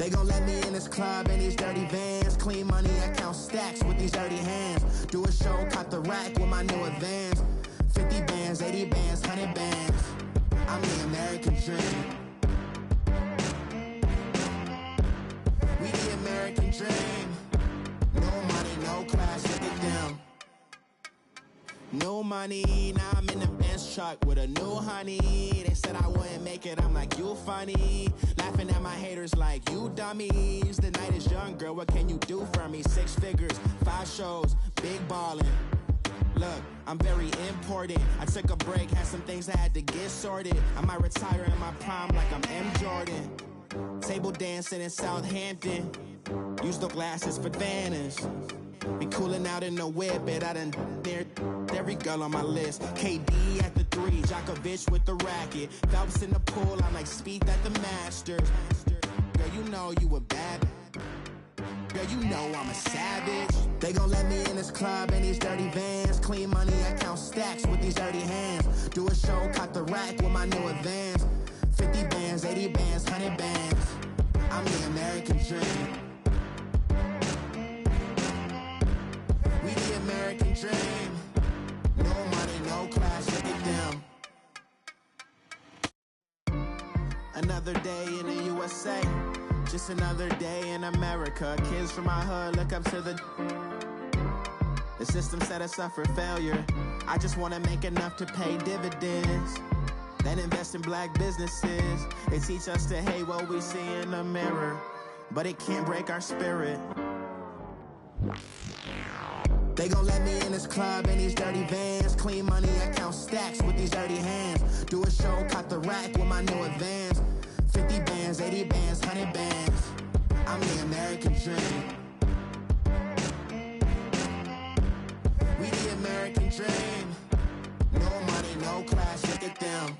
They gon' let me in this club in these dirty vans. Clean money, I count stacks with these dirty hands. Do a show, cut the rack with my new advance. 50 bands, 80 bands, 100 bands. I'm the American dream. We the American dream. No money, no class, look at them. No money, now I'm in the Benz truck with a new honey. They said I wouldn't make it, I'm like, you funny. Laughing at my haters like, you dummies. The night is young, girl, what can you do for me? 6 figures, 5 shows, big ballin'. Look, I'm very important. I took a break, had some things I had to get sorted. I might retire in my prime like I'm M. Jordan. Table dancing in Southampton. Use the glasses for Vanish. Be cooling out in the whip, but I done there every girl on my list. KD at the 3, Djokovic with the racket. Phelps in the pool, I'm like Speed at the Masters. Girl, you know you a bad. Girl, you know I'm a savage. They gon' let me in this club in these dirty vans. Clean money, I count stacks with these dirty hands. Do a show, cut the rack with my new advance. 50 bands, 80 bands, 100 bands. I'm the American dream. We the American dream. No money, no class, look at them. Another day in the USA. Just another day in America. Kids from my hood look up to the system set us up for failure. I just want to make enough to pay dividends. Then invest in black businesses. They teach us to hate what we see in the mirror, but it can't break our spirit. They gon' let me in this club in these dirty vans. Clean money, I count stacks with these dirty hands. Do a show, cut the rack with my new advance. 50 bands, 80 bands, 100 bands. I'm the American dream. We the American dream. No money, no class, look at them.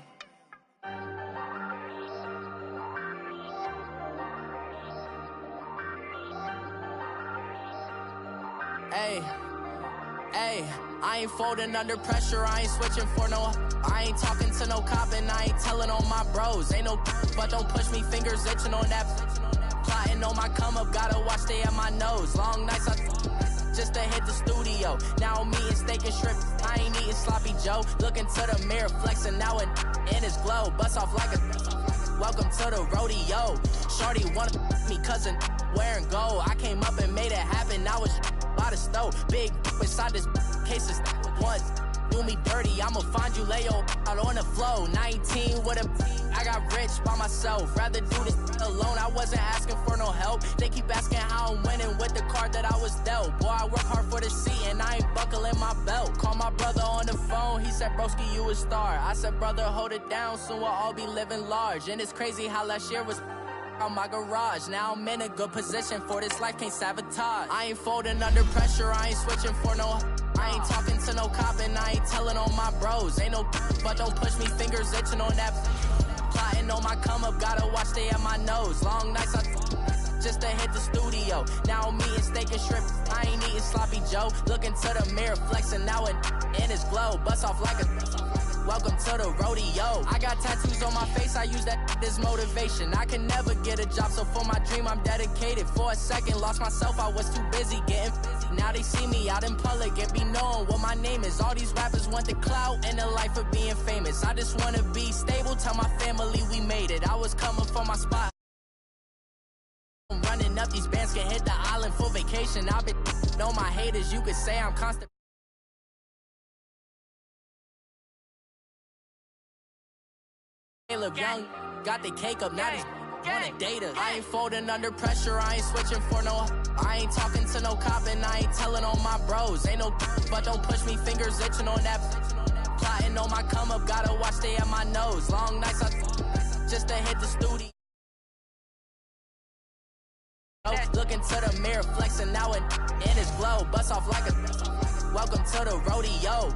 Hey, I ain't folding under pressure, I ain't switching for no. I ain't talking to no cop and I ain't telling on my bros. Ain't no but don't push me, fingers itching on that. Plotting on my come up, gotta watch stay at my nose. Long nights just to hit the studio. Now I'm eating steak and shrimp, I ain't eating sloppy Joe. Looking to the mirror, flexing now and in his glow. Bust off like a welcome to the rodeo. Shorty wanna me cousin wearing gold. I came up and made it happen, I was by the stove. Big inside this cases once. Do me dirty, I'ma find you, lay your out on the floor. 19 with a I got rich by myself. Rather do this alone, I wasn't asking for no help. They keep asking how I'm winning with the card that I was dealt. Boy, I work hard for the seat and I ain't buckling my belt. Call my brother on the phone, he said, broski, you a star. I said, brother, hold it down, soon we'll all be living large. And it's crazy how last year was on my garage. Now I'm in a good position for this life, can't sabotage. I ain't folding under pressure, I ain't switching for no. I ain't talking to no cop and I ain't telling on my bros. Ain't no but don't push me, fingers itching on that. Plotting on my come up, gotta watch stay at my nose. Long nights just to hit the studio. Now I'm eating steak and shrimp, I ain't eating sloppy Joe. Looking to the mirror, flexing now and in his glow. Bust off like a welcome to the rodeo. I got tattoos on my face, I use that as motivation. I can never get a job, so for my dream I'm dedicated. For a second, lost myself, I was too busy getting busy. Now they see me out in public and be knowing what my name is. All these rappers want the clout and the life of being famous. I just wanna be stable, tell my family we made it. I was coming for my spot. I'm running up, these bands can hit the island for vacation. I've been know my haters, you could say I'm constant. Look young, got the cake up, now these wanna date us. I ain't folding under pressure, I ain't switching for no. I ain't talking to no cop and I ain't telling on my bros. Ain't no but don't push me, fingers itching on that. Plotting on my come up, gotta watch stay at my nose. Long nights just to hit the studio. Looking to the mirror, flexing now and in his glow. Bust off like a welcome to the rodeo.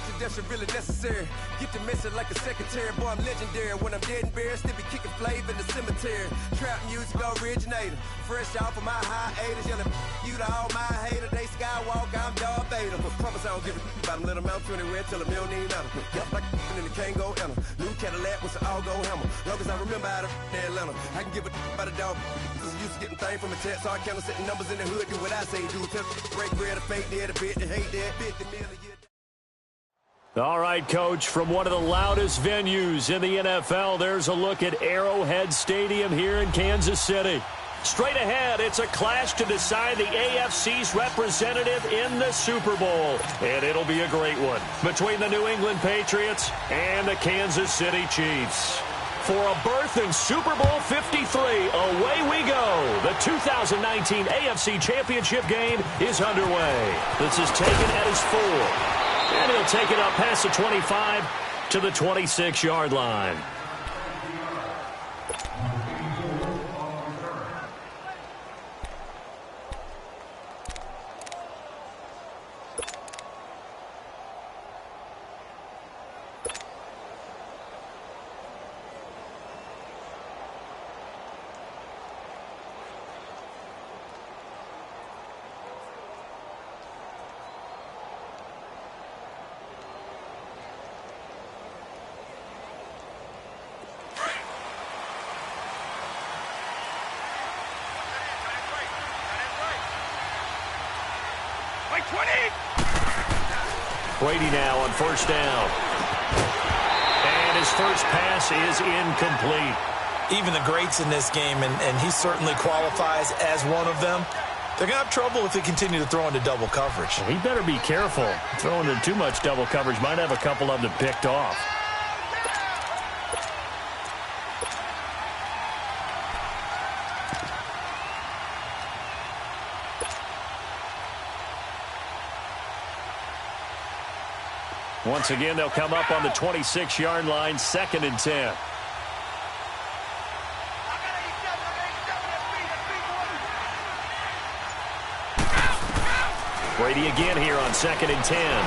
introduction really necessary. Get the message like a secretary. Boy, I'm legendary. When I'm dead and buried, still be kicking flavor in the cemetery. Trap music originator. Fresh off of my hiatus. Yelling you to all my haters. They skywalk, I'm Darth Vader. Promise I don't give a about them. Let them out anywhere till a million need matter. Yep, like in the Kango enter. New Cadillac with an all-go hammer. Long as I remember how to Atlanta. I can give a about a dog. Used to getting things from a text. So I count setting numbers in the hood. Do what I say do. Tell break bread, a fake dead, a bit, to hate that, 50 million. All right, Coach, from one of the loudest venues in the NFL, there's a look at Arrowhead Stadium here in Kansas City. Straight ahead, it's a clash to decide the AFC's representative in the Super Bowl. And it'll be a great one between the New England Patriots and the Kansas City Chiefs. For a berth in Super Bowl 53, away we go. The 2019 AFC Championship game is underway. This is taken at his 4. And he'll take it up past the 25 to the 26-yard line. Brady now on first down. And his first pass is incomplete. Even the greats in this game, and he certainly qualifies as one of them, they're going to have trouble if they continue to throw into double coverage. Well, he better be careful. Throwing into too much double coverage might have a couple of them picked off. Once again, they'll come up on the 26-yard line, 2nd and 10. Brady again here on 2nd and 10.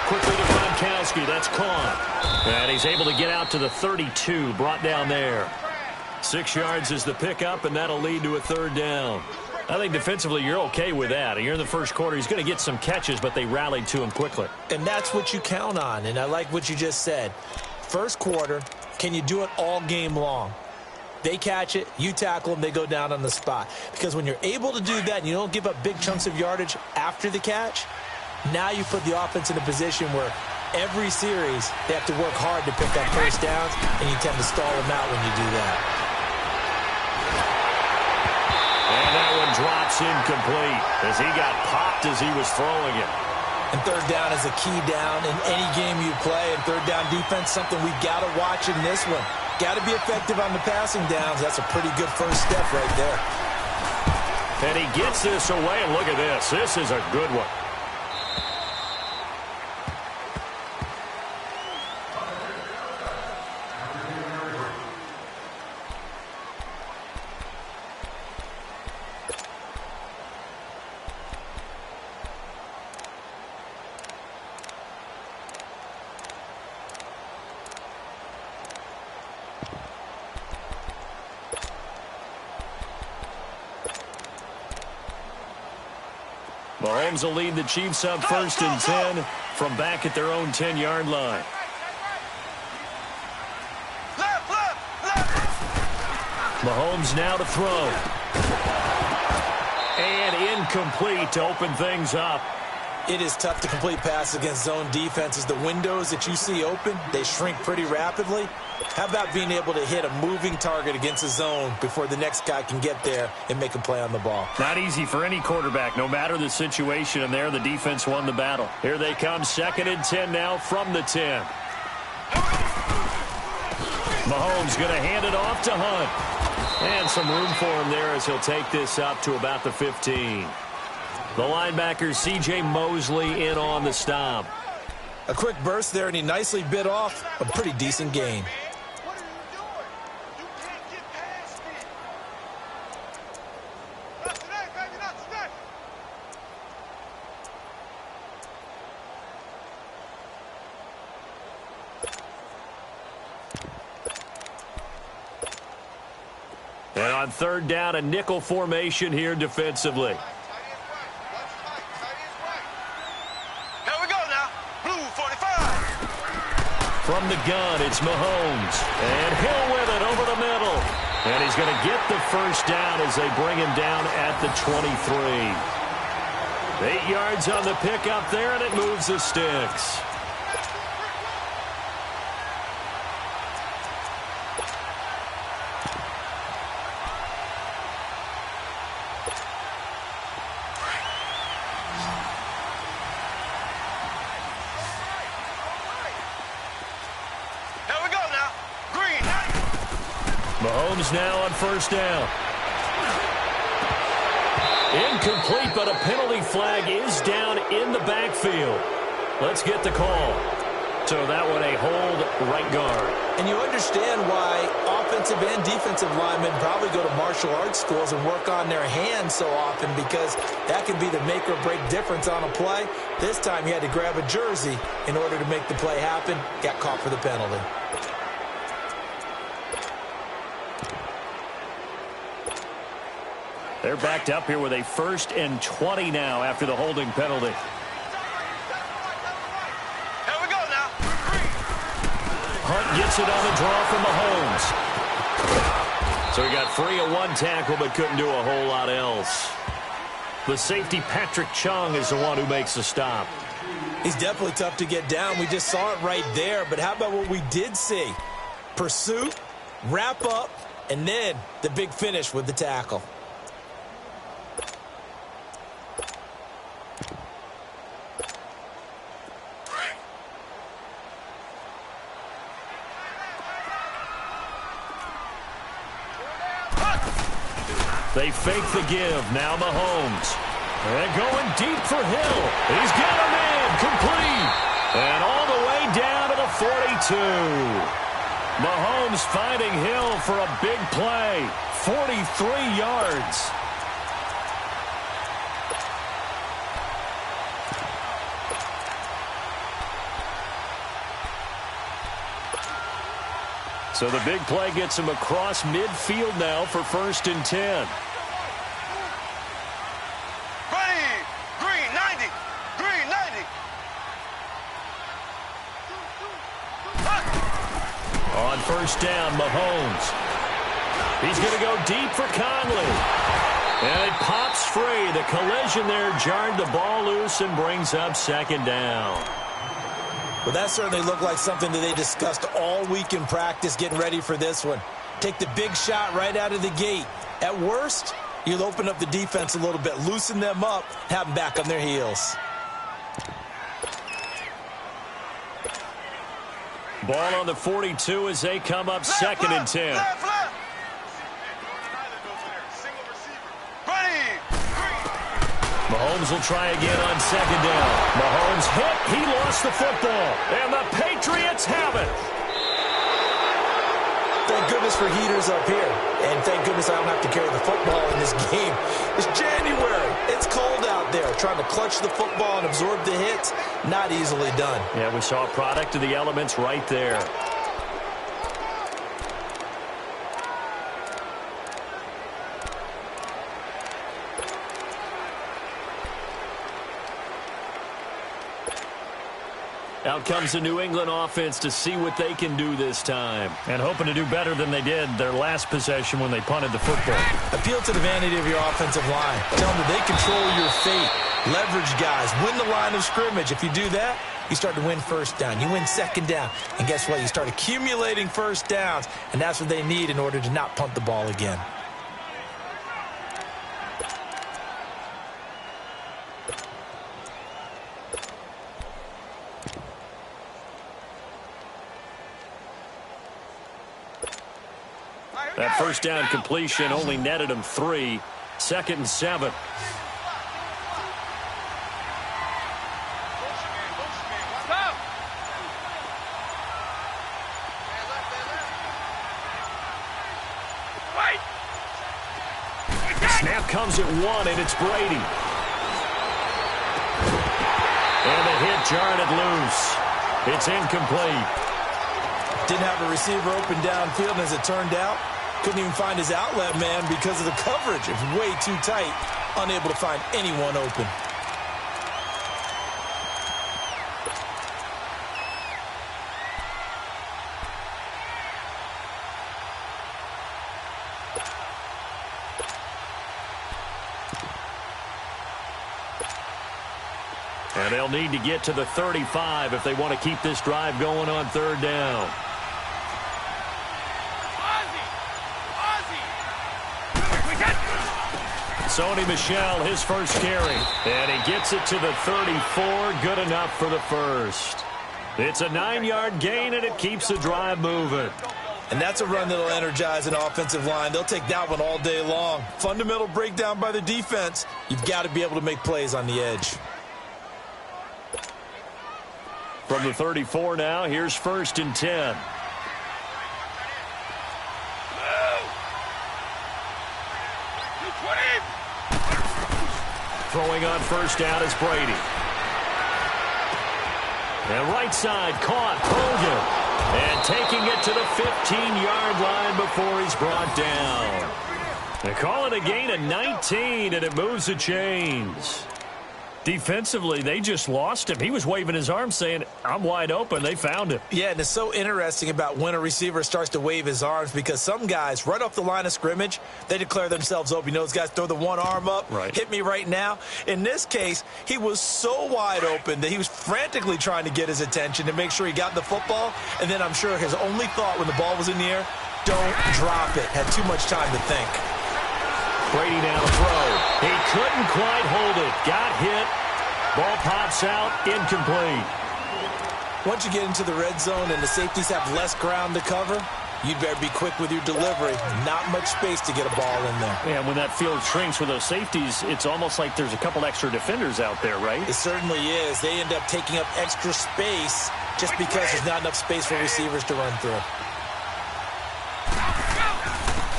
Quickly to Gronkowski, that's caught. And he's able to get out to the 32, brought down there. 6 yards is the pickup, and that'll lead to a 3rd down. I think defensively you're okay with that. Here in the first quarter, he's going to get some catches, but they rallied to him quickly. And that's what you count on, and I like what you just said. First quarter, can you do it all game long? They catch it, you tackle them, they go down on the spot. Because when you're able to do that and you don't give up big chunks of yardage after the catch, now you put the offense in a position where every series they have to work hard to pick up first downs, and you tend to stall them out when you do that. And that one drops incomplete as he got popped as he was throwing it. And 3rd down is a key down in any game you play. And 3rd down defense, something we've got to watch in this one. Got to be effective on the passing downs. That's a pretty good first step right there. And he gets this away, and look at this. This is a good one. Mahomes will lead the Chiefs up 1st and 10 from back at their own 10-yard line. Mahomes now to throw. And incomplete to open things up. It is tough to complete passes against zone defenses. The windows that you see open, they shrink pretty rapidly. How about being able to hit a moving target against a zone before the next guy can get there and make a play on the ball? Not easy for any quarterback, no matter the situation, and there the defense won the battle. Here they come, 2nd and 10 now from the 10. Mahomes going to hand it off to Hunt. And some room for him there as he'll take this up to about the 15. The linebacker, C.J. Mosley, in on the stop. A quick burst there, and he nicely bit off a pretty decent gain. And on third down, a nickel formation here defensively. Here we go now. Blue 45. From the gun, it's Mahomes. And Hill with it over the middle. And he's going to get the first down as they bring him down at the 23. 8 yards on the pickup there, and it moves the sticks. Mahomes now on first down. Incomplete, but a penalty flag is down in the backfield. Let's get the call. So that one a hold right guard. And you understand why offensive and defensive linemen probably go to martial arts schools and work on their hands so often, because that can be the make or break difference on a play. This time he had to grab a jersey in order to make the play happen. Got caught for the penalty. They're backed up here with a 1st and 20 now after the holding penalty. Here we go now. Hunt gets it on the draw from Mahomes. So he got free of one tackle but couldn't do a whole lot else. The safety, Patrick Chung, is the one who makes the stop. He's definitely tough to get down. We just saw it right there. But how about what we did see? Pursuit, wrap up, and then the big finish with the tackle. They fake the give. Now Mahomes. And going deep for Hill. He's got him in. Complete. And all the way down to the 42. Mahomes finding Hill for a big play. 43 yards. So the big play gets him across midfield now for 1st and 10. Green 90. Green 90. On first down, Mahomes. He's going to go deep for Conley. And it pops free. The collision there jarred the ball loose and brings up 2nd down. Well, that certainly looked like something that they discussed all week in practice getting ready for this one. Take the big shot right out of the gate. At worst, you'll open up the defense a little bit, loosen them up, have them back on their heels. Ball on the 42 as they come up 2nd and 10. Left. Mahomes will try again on 2nd down. Mahomes hit. He lost the football. And the Patriots have it. Thank goodness for heaters up here. And thank goodness I don't have to carry the football in this game. It's January. It's cold out there. Trying to clutch the football and absorb the hits, not easily done. Yeah, we saw a product of the elements right there. Out comes the New England offense to see what they can do this time. And hoping to do better than they did their last possession when they punted the football. Appeal to the vanity of your offensive line. Tell them that they control your fate. Leverage guys. Win the line of scrimmage. If you do that, you start to win 1st down. You win 2nd down. And guess what? You start accumulating 1st downs. And that's what they need in order to not punt the ball again. That 1st down completion only netted him 3. 2nd and 7. Snap comes at 1, and it's Brady. And the hit jarred it loose. It's incomplete. Didn't have a receiver open downfield, and as it turned out, Couldn't even find his outlet man because of the coverage. It's way too tight. Unable to find anyone open. And they'll need to get to the 35 if they want to keep this drive going on third down. Sony Michel, his first carry. And he gets it to the 34. Good enough for the first. It's a 9-yard gain, and it keeps the drive moving. And that's a run that'll energize an offensive line. They'll take that one all day long. Fundamental breakdown by the defense. You've got to be able to make plays on the edge. From the 34 now, here's 1st and 10. Throwing on first down is Brady. And right side caught Hogan. And taking it to the 15-yard line before he's brought down. They call it a gain of 19, and it moves the chains. Defensively, they just lost him. He was waving his arms saying, I'm wide open. They found him. Yeah, and it's so interesting about when a receiver starts to wave his arms because some guys, right off the line of scrimmage, they declare themselves open. You know, those guys throw the one arm up, right. Hit me right now. In this case, he was so wide open that he was frantically trying to get his attention to make sure he got the football. And then I'm sure his only thought when the ball was in the air, don't drop it. Had too much time to think. Brady now to throw. He couldn't quite hold it. Got hit. Ball pops out. Incomplete. Once you get into the red zone and the safeties have less ground to cover, you'd better be quick with your delivery. Not much space to get a ball in there. Yeah, when that field shrinks with those safeties, it's almost like there's a couple extra defenders out there, right? It certainly is. They end up taking up extra space just because there's not enough space for receivers to run through.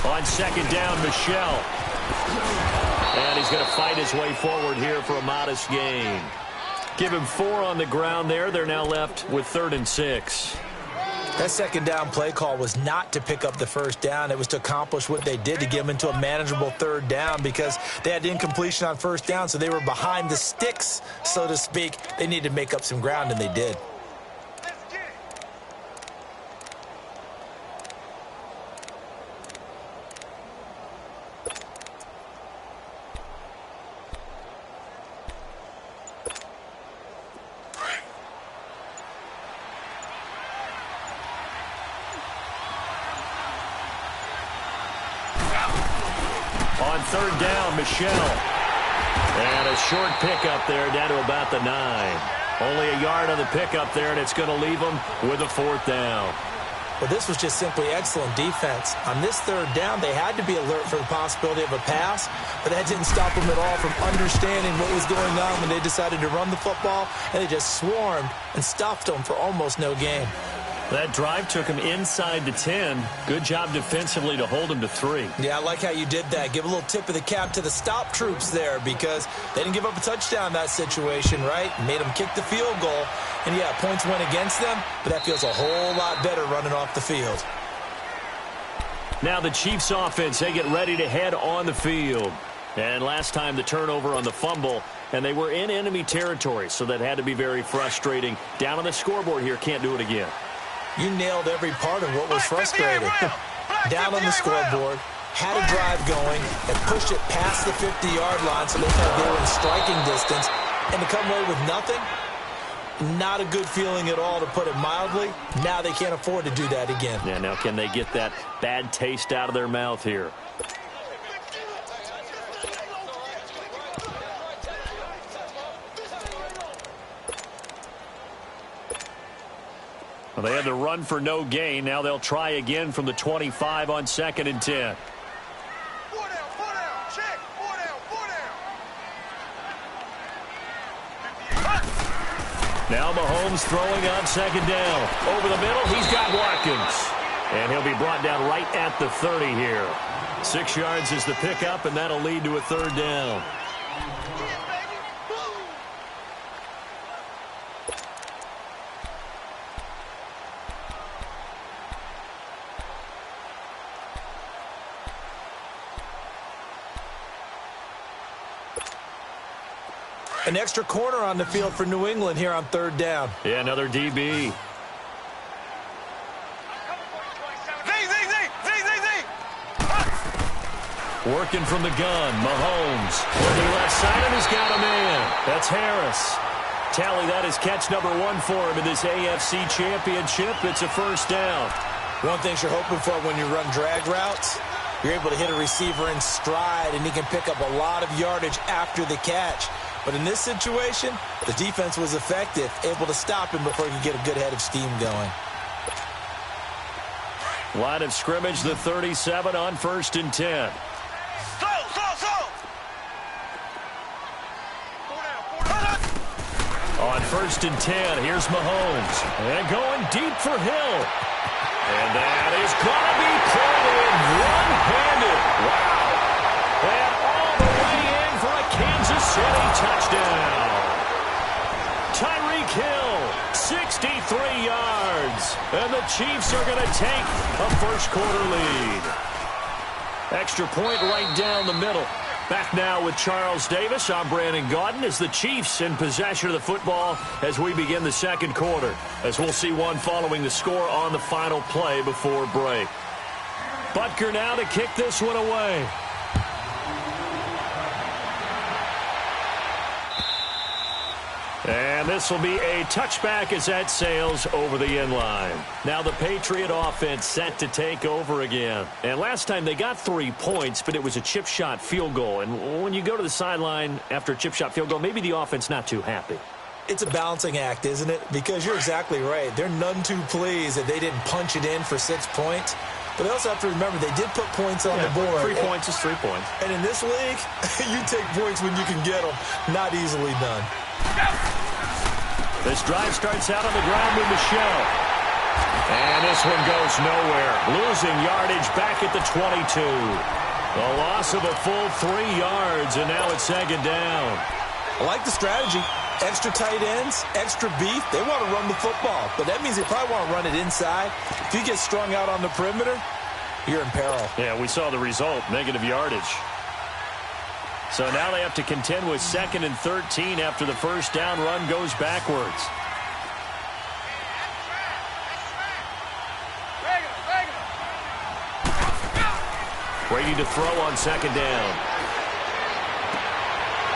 On second down, Michel. And he's going to fight his way forward here for a modest gain. Give him 4 on the ground there. They're now left with 3rd and 6. That second down play call was not to pick up the first down. It was to accomplish what they did to get them into a manageable 3rd down because they had incompletion on first down, so they were behind the sticks, so to speak. They needed to make up some ground, and they did. On 3rd down, Michel. And a short pickup there down to about the 9. Only a yard on the pickup there, and it's going to leave them with a 4th down. Well, this was just simply excellent defense. On this 3rd down, they had to be alert for the possibility of a pass, but that didn't stop them at all from understanding what was going on when they decided to run the football, and they just swarmed and stuffed them for almost no gain. That drive took him inside the 10. Good job defensively to hold him to 3. Yeah, I like how you did that. Give a little tip of the cap to the stop troops there because they didn't give up a touchdown in that situation, right? Made them kick the field goal. And, yeah, points went against them, but that feels a whole lot better running off the field. Now the Chiefs offense, they get ready to head on the field. And last time the turnover on the fumble, and they were in enemy territory, so that had to be very frustrating. Down on the scoreboard here, can't do it again. You nailed every part of what was frustrating. Down on the scoreboard, had a drive going, and pushed it past the 50-yard line so they felt they were in striking distance. And to come away with nothing, not a good feeling at all, to put it mildly. Now they can't afford to do that again. Yeah, now can they get that bad taste out of their mouth here? Well, they had to run for no gain. Now they'll try again from the 25 on 2nd and 10. Now Mahomes throwing on 2nd down. Over the middle, he's got Watkins. And he'll be brought down right at the 30 here. 6 yards is the pickup, and that'll lead to a 3rd down. An extra corner on the field for New England here on 3rd down. Yeah, another DB. Working from the gun, Mahomes. Looking left side and he's got a man. That's Harris. Tally, that is catch number 1 for him in this AFC Championship. It's a first down. One thing you're hoping for when you run drag routes, you're able to hit a receiver in stride, and he can pick up a lot of yardage after the catch. But in this situation, the defense was effective, able to stop him before he could get a good head of steam going. Line of scrimmage, the 37 on 1st and 10. On 1st and 10, here's Mahomes. And going deep for Hill. And that is going to be pulled in one-handed. Wow. And all the way in for a Kansas City touchdown. Tyreek Hill, 63 yards. And the Chiefs are going to take a first-quarter lead. Extra point right down the middle. Back now with Charles Davis. I'm Brandon Gaudin as the Chiefs in possession of the football as we begin the second quarter. As we'll see one following the score on the final play before break. Butker now to kick this one away. And this will be a touchback as that sails over the end line. Now the Patriot offense set to take over again. And last time they got 3 points, but it was a chip shot field goal. And when you go to the sideline after a chip shot field goal, maybe the offense not too happy. It's a balancing act, isn't it? Because you're exactly right. They're none too pleased that they didn't punch it in for 6 points. But they also have to remember they did put points on the board. 3 points is 3 points. And in this league, you take points when you can get them. Not easily done. This drive starts out on the ground with Michelle. And this one goes nowhere. Losing yardage back at the 22. A loss of a full 3 yards, and now it's 2nd down. I like the strategy. Extra tight ends, extra beef. They want to run the football, but that means they probably want to run it inside. If you get strung out on the perimeter, you're in peril. Yeah, we saw the result, negative yardage. So now they have to contend with 2nd and 13 after the first down run goes backwards. Brady to throw on 2nd down.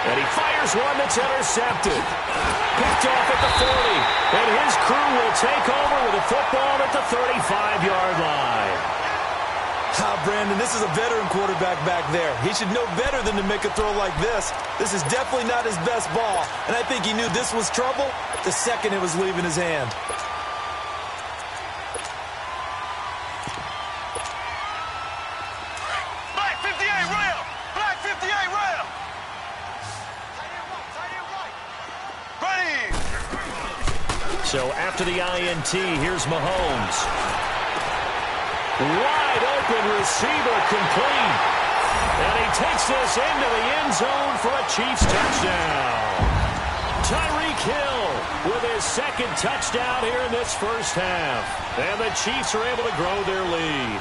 And he fires one that's intercepted. Picked off at the 40. And his crew will take over with the football at the 35-yard line. Brandon, this is a veteran quarterback back there. He should know better than to make a throw like this. This is definitely not his best ball. And I think he knew this was trouble the second it was leaving his hand. Black 58 rail! Black 58 rail! Ready! So after the INT, here's Mahomes. Wide open receiver complete. And he takes this into the end zone for a Chiefs touchdown. Tyreek Hill with his 2nd touchdown here in this first half. And the Chiefs are able to grow their lead.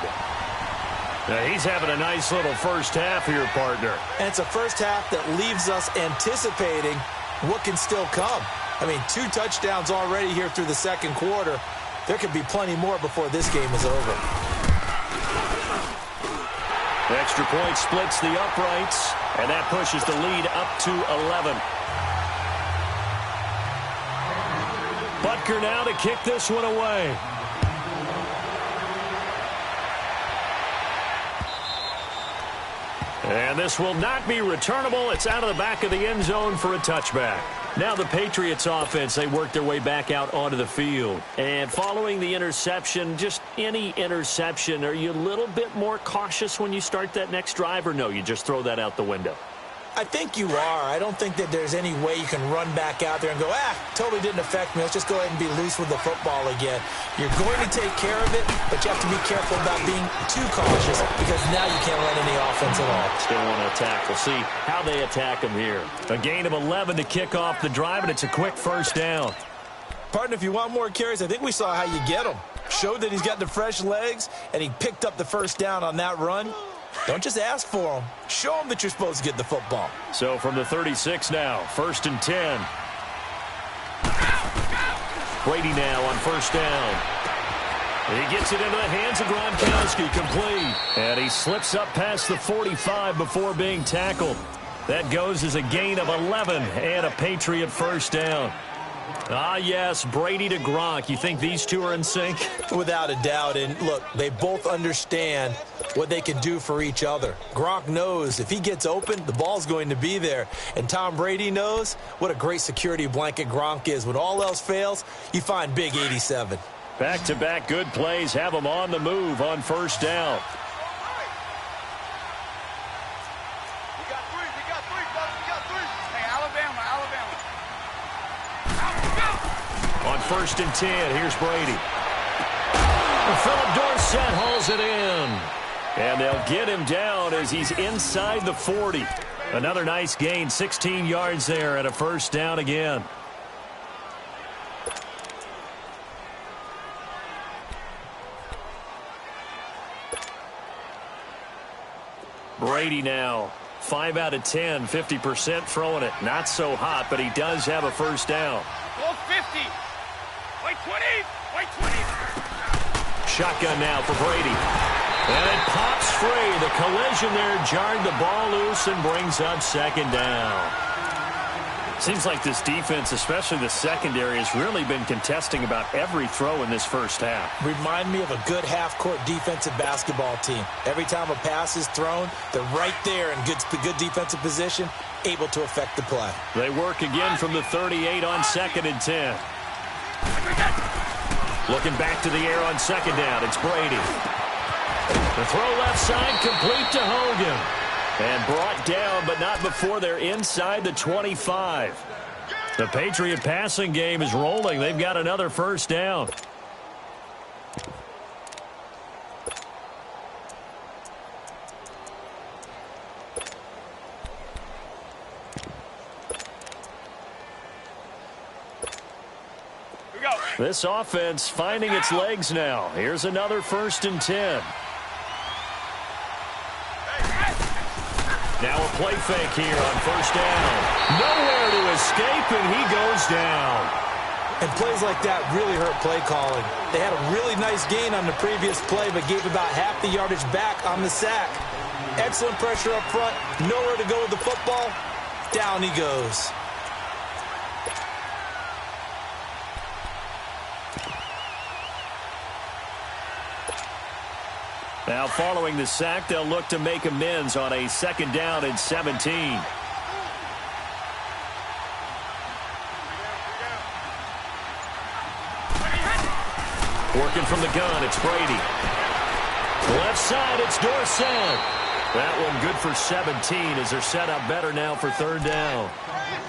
Now he's having a nice little first half here, partner. And it's a first half that leaves us anticipating what can still come. I mean, 2 touchdowns already here through the second quarter. There could be plenty more before this game is over. The extra point splits the uprights, and that pushes the lead up to 11. Butker now to kick this one away. And this will not be returnable. It's out of the back of the end zone for a touchback. Now the Patriots offense, they work their way back out onto the field. And following the interception, just any interception, are you a little bit more cautious when you start that next drive, or no, you just throw that out the window? I think you are. I don't think that there's any way you can run back out there and go, totally didn't affect me. Let's just go ahead and be loose with the football again. You're going to take care of it, but you have to be careful about being too cautious because now you can't run any offense at all. Still want to attack. We'll see how they attack them here. A gain of 11 to kick off the drive, and it's a quick first down. Partner, if you want more carries, I think we saw how you get them. Showed that he's got the fresh legs, and he picked up the first down on that run. Don't just ask for them. Show them that you're supposed to get the football. So from the 36 now, 1st and 10. Brady now on 1st down. He gets it into the hands of Gronkowski, complete. And he slips up past the 45 before being tackled. That goes as a gain of 11 and a Patriot 1st down. Ah, yes, Brady to Gronk. You think these two are in sync? Without a doubt. And look, they both understand what they can do for each other. Gronk knows if he gets open, the ball's going to be there. And Tom Brady knows what a great security blanket Gronk is. When all else fails, you find Big 87. Back-to-back good plays have him on the move on 1st down. We got three, brother. We got three. Hey, Alabama. On 1st and 10, here's Brady. Philip Dorsett hauls it in. And they'll get him down as he's inside the 40. Another nice gain, 16 yards there and a 1st down again. Brady now, 5 out of 10, 50% throwing it. Not so hot, but he does have a 1st down. Go 50. Wait 20. Wait 20. Shotgun now for Brady. And it pops free. The collision there jarred the ball loose and brings up 2nd down. Seems like this defense, especially the secondary, has really been contesting about every throw in this 1st half. Remind me of a good half-court defensive basketball team. Every time a pass is thrown, they're right there in good defensive position, able to affect the play. They work again from the 38 on 2nd and 10. Looking back to the air on 2nd down, it's Brady. The throw left side, complete to Hogan. And brought down, but not before they're inside the 25. The Patriot passing game is rolling. They've got another 1st down. This offense finding its legs now. Here's another 1st and 10. Now a play fake here on 1st down. Nowhere to escape, and he goes down. And plays like that really hurt play calling. They had a really nice gain on the previous play, but gave about half the yardage back on the sack. Excellent pressure up front. Nowhere to go with the football. Down he goes. Now following the sack, they'll look to make amends on a 2nd down and 17. Working from the gun, it's Brady. Left side, it's Dorsett. That one good for 17 as they're set up better now for 3rd down.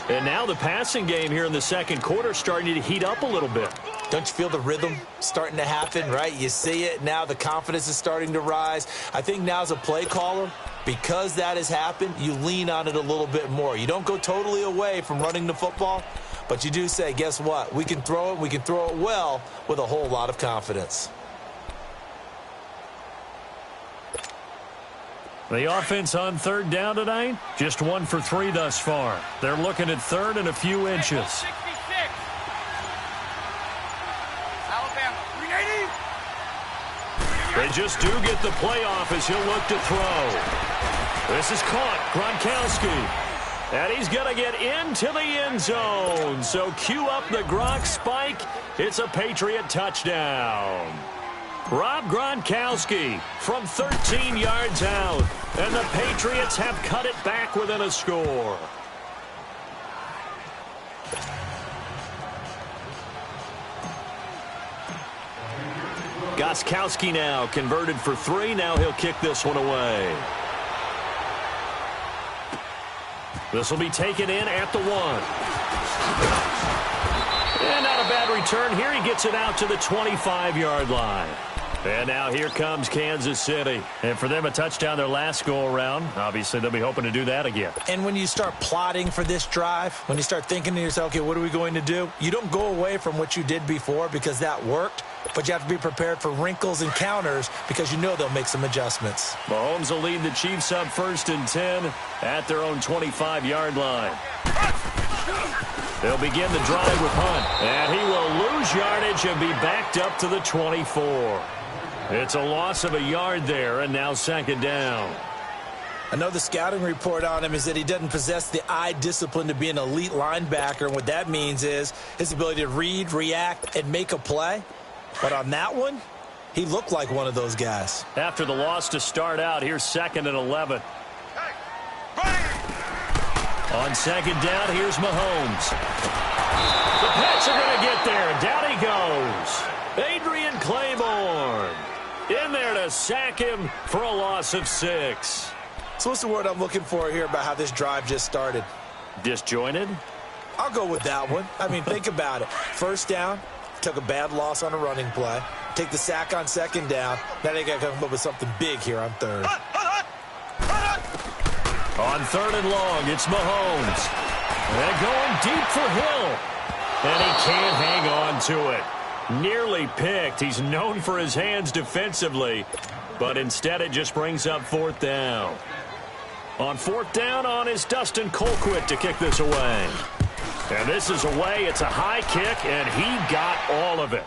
And now the passing game here in the 2nd quarter starting to heat up a little bit. Don't you feel the rhythm starting to happen, right? You see it now. The confidence is starting to rise. I think now as a play caller, because that has happened, you lean on it a little bit more. You don't go totally away from running the football, but you do say, guess what? We can throw it. We can throw it well with a whole lot of confidence. The offense on 3rd down tonight, just 1 for 3 thus far. They're looking at 3rd and a few inches. They just do get the playoff as he'll look to throw. This is caught. Gronkowski. And he's going to get into the end zone. So cue up the Gronk spike. It's a Patriot touchdown. Rob Gronkowski from 13 yards out. And the Patriots have cut it back within a score. Gostkowski now converted for 3. Now he'll kick this one away. This will be taken in at the 1. And not a bad return here. He gets it out to the 25-yard line. And now here comes Kansas City. And for them, a touchdown their last go-around. Obviously, they'll be hoping to do that again. And when you start plotting for this drive, when you start thinking to yourself, okay, what are we going to do? You don't go away from what you did before because that worked, but you have to be prepared for wrinkles and counters because you know they'll make some adjustments. Mahomes will lead the Chiefs up 1st and 10 at their own 25-yard line. They'll begin the drive with Hunt, and he will lose yardage and be backed up to the 24. It's a loss of a yard there, and now 2nd down. I know the scouting report on him is that he doesn't possess the eye discipline to be an elite linebacker, and what that means is his ability to read, react, and make a play. But on that one, he looked like one of those guys. After the loss to start out, here's 2nd and 11. On 2nd down, here's Mahomes. The Pats are going to get there, and down he goes. Adrian Claiborne in there to sack him for a loss of 6. So what's the word I'm looking for here about how this drive just started? Disjointed? I'll go with that one. I mean, think about it. 1st down, took a bad loss on a running play. Take the sack on 2nd down. Now they got to come up with something big here on 3rd. On 3rd and long, it's Mahomes. And going deep for Hill. And he can't hang on to it. Nearly picked. He's known for his hands defensively. But instead it just brings up 4th down. On 4th down on is Dustin Colquitt to kick this away. And this is away. It's a high kick, and he got all of it.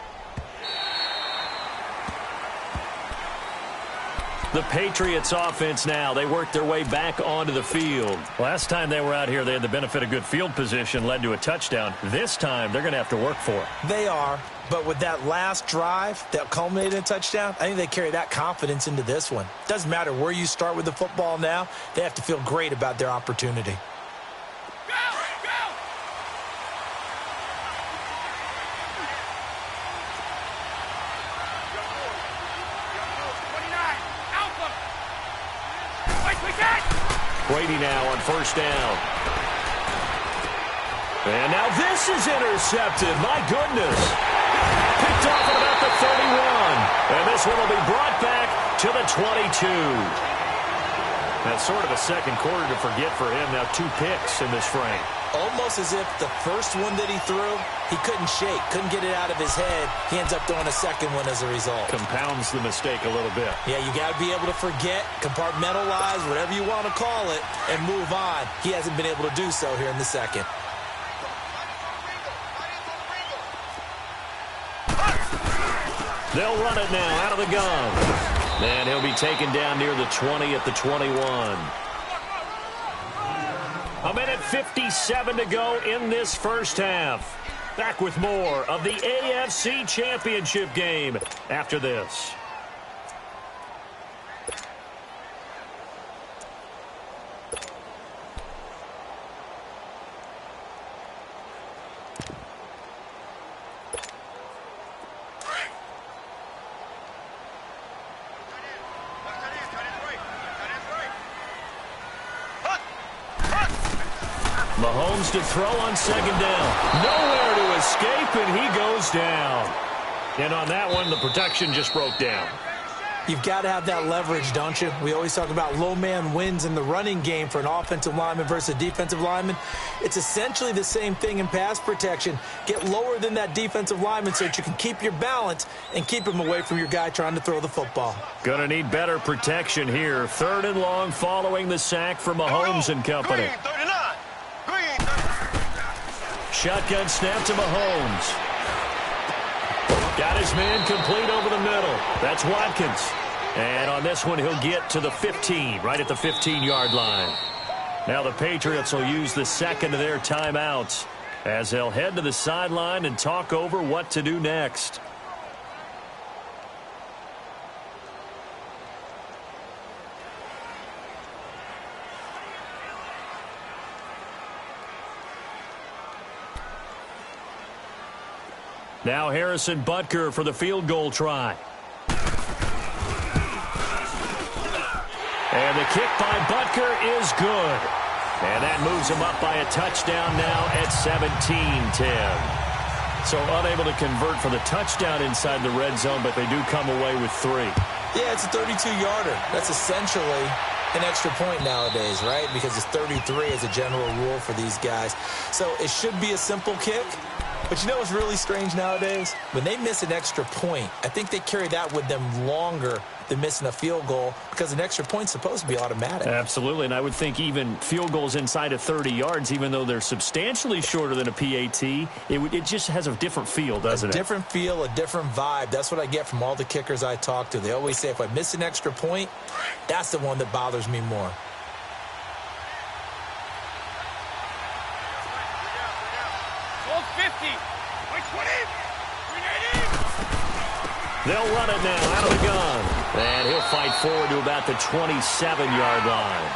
The Patriots offense now. They work their way back onto the field. Last time they were out here, they had the benefit of good field position, led to a touchdown. This time, they're going to have to work for it. They are, but with that last drive that culminated in a touchdown, I think they carry that confidence into this one. Doesn't matter where you start with the football now. They have to feel great about their opportunity. Brady now on 1st down. And now this is intercepted. My goodness. Picked off at about the 31. And this one will be brought back to the 22. That's sort of a second quarter to forget for him. Now 2 picks in this frame. Almost as if the first one that he threw, he couldn't shake, couldn't get it out of his head. He ends up throwing a second one as a result. Compounds the mistake a little bit. Yeah, you got to be able to forget, compartmentalize, whatever you want to call it, and move on. He hasn't been able to do so here in the second. They'll run it now out of the gun. And he'll be taken down near the 20 at the 21. A minute 57 to go in this first half. Back with more of the AFC Championship game after this. Mahomes to throw on 2nd down. Nowhere to escape, and he goes down. And on that one, the protection just broke down. You've got to have that leverage, don't you? We always talk about low man wins in the running game for an offensive lineman versus a defensive lineman. It's essentially the same thing in pass protection. Get lower than that defensive lineman so that you can keep your balance and keep him away from your guy trying to throw the football. Gonna need better protection here. 3rd and long following the sack for Mahomes and company. Shotgun snap to Mahomes. Got his man complete over the middle. That's Watkins. And on this one, he'll get to the 15, right at the 15-yard line. Now the Patriots will use the second of their timeouts as they'll head to the sideline and talk over what to do next. Now Harrison Butker for the field goal try. And the kick by Butker is good. And that moves him up by a touchdown now at 17-10. So unable to convert for the touchdown inside the red zone, but they do come away with 3. Yeah, it's a 32-yarder. That's essentially an extra point nowadays, right? Because it's 33 as a general rule for these guys. So it should be a simple kick. But you know what's really strange nowadays? When they miss an extra point, I think they carry that with them longer than missing a field goal because an extra point's supposed to be automatic. Absolutely, and I would think even field goals inside of 30 yards, even though they're substantially shorter than a PAT, it just has a different feel, doesn't it? A different feel, a different vibe. That's what I get from all the kickers I talk to. They always say if I miss an extra point, that's the one that bothers me more. They'll run it now out of the gun. And he'll fight forward to about the 27-yard line.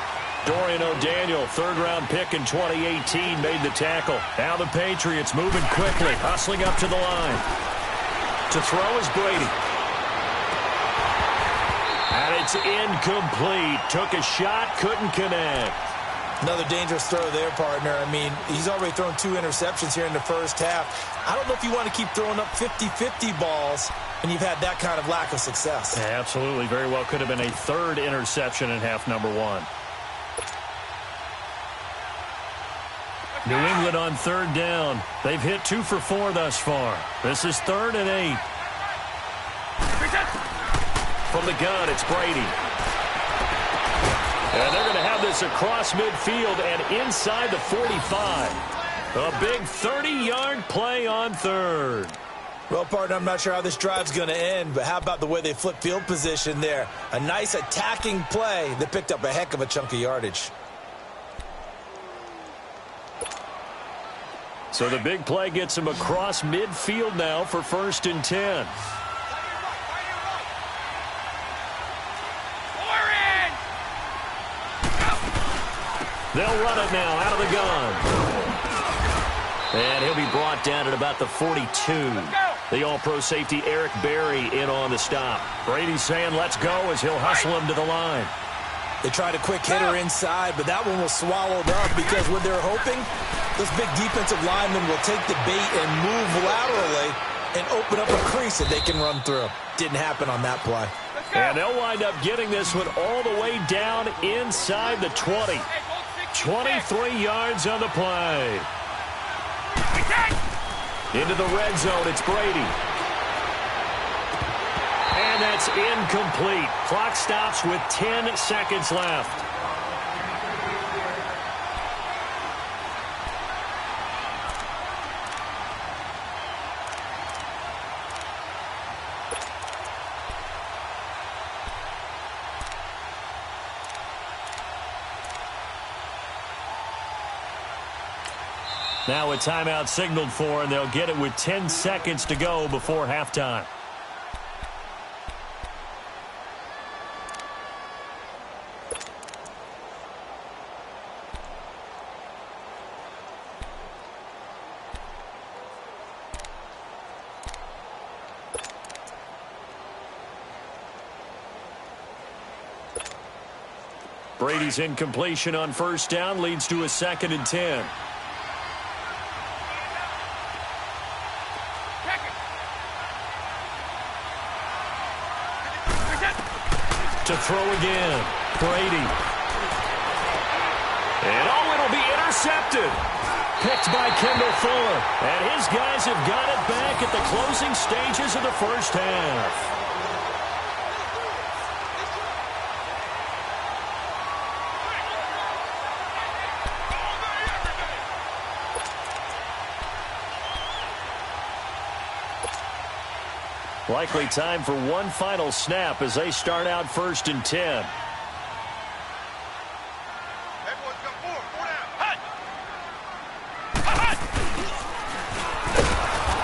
Dorian O'Daniel, third-round pick in 2018, made the tackle. Now the Patriots moving quickly, hustling up to the line. To throw is Brady. And it's incomplete. Took a shot, couldn't connect. Another dangerous throw there, partner. I mean, he's already thrown 2 interceptions here in the first half. I don't know if you want to keep throwing up 50-50 balls when you've had that kind of lack of success. Yeah, absolutely. Very well could have been a 3rd interception in half number 1. New England on 3rd down. They've hit 2 for 4 thus far. This is 3rd and 8. From the gun, it's Brady. And they're going to have this across midfield and inside the 45. A big 30-yard play on 3rd. Well, partner, I'm not sure how this drive's going to end, but how about the way they flip field position there? A nice attacking play that picked up a heck of a chunk of yardage. So the big play gets him across midfield now for 1st and 10. They'll run it now out of the gun. And he'll be brought down at about the 42. The all-pro safety Eric Berry in on the stop. Brady's saying let's go as he'll hustle him to the line. They tried a quick hitter inside, but that one was swallowed up because what they're hoping, this big defensive lineman will take the bait and move laterally and open up a crease that they can run through. Didn't happen on that play. And they'll wind up getting this one all the way down inside the 20. 23 yards on the play. Into the red zone, it's Brady. And that's incomplete. Clock stops with 10 seconds left. Now a timeout signaled for, and they'll get it with 10 seconds to go before halftime. Brady's incompletion on 1st down leads to a 2nd and 10. To throw again, Brady. And it'll be intercepted. Picked by Kendall Fuller. And his guys have got it back at the closing stages of the first half. Likely time for one final snap as they start out 1st and 10.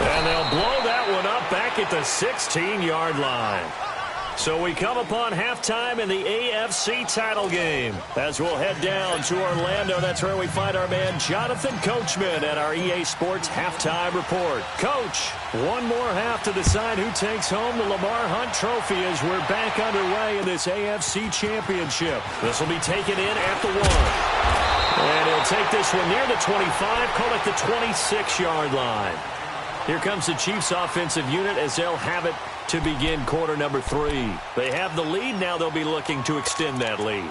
And they'll blow that one up back at the 16-yard line. So we come upon halftime in the AFC title game. As we'll head down to Orlando, that's where we find our man Jonathan Coachman at our EA Sports Halftime Report. Coach, one more half to decide who takes home the Lamar Hunt Trophy as we're back underway in this AFC Championship. This will be taken in at the 1. And he'll take this one near the 25, call it the 26-yard line. Here comes the Chiefs offensive unit as they'll have it to begin quarter number 3. They have the lead. Now they'll be looking to extend that lead.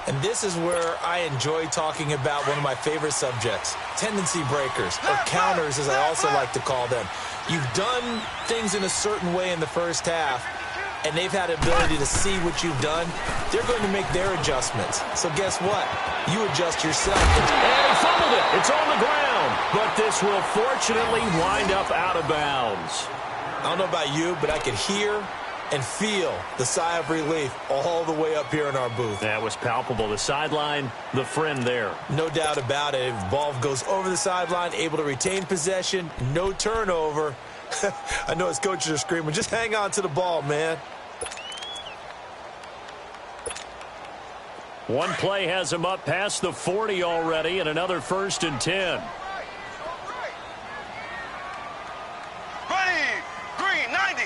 And this is where I enjoy talking about one of my favorite subjects, tendency breakers, or counters as I also like to call them. You've done things in a certain way in the first half, and they've had the ability to see what you've done. They're going to make their adjustments. So guess what? You adjust yourself. And he fumbled it. It's on the ground. But this will fortunately wind up out of bounds. I don't know about you, but I could hear and feel the sigh of relief all the way up here in our booth. That was palpable. The sideline, the friend there. No doubt about it. If the ball goes over the sideline, able to retain possession, no turnover. I know his coaches are screaming, just hang on to the ball, man. One play has him up past the 40 already, and another 1st and 10. Ready, green 90,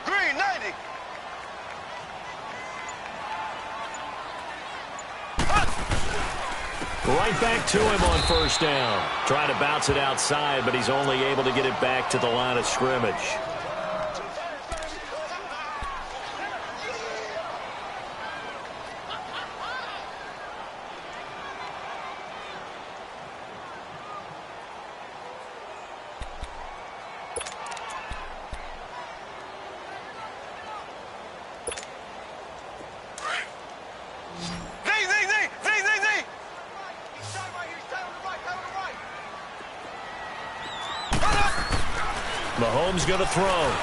green 90. Right back to him on 1st down. Trying to bounce it outside, but he's only able to get it back to the line of scrimmage. Mahomes going to throw.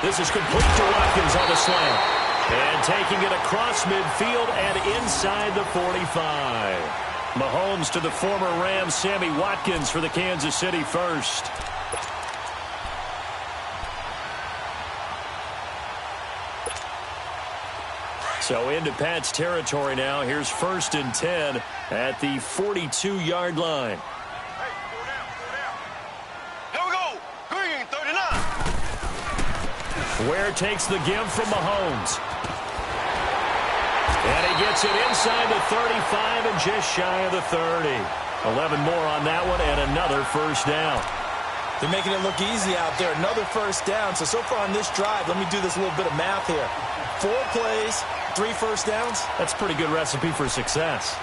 This is complete to Watkins on the slant. And taking it across midfield and inside the 45. Mahomes to the former Rams, Sammy Watkins for the Kansas City first. So into Pat's territory now. Here's 1st and 10 at the 42-yard line. Ware takes the give from Mahomes. And he gets it inside the 35 and just shy of the 30. 11 more on that one and another 1st down. They're making it look easy out there. Another 1st down. So far on this drive, let me do this little bit of math here. 4 plays, 3 1st downs. That's a pretty good recipe for success.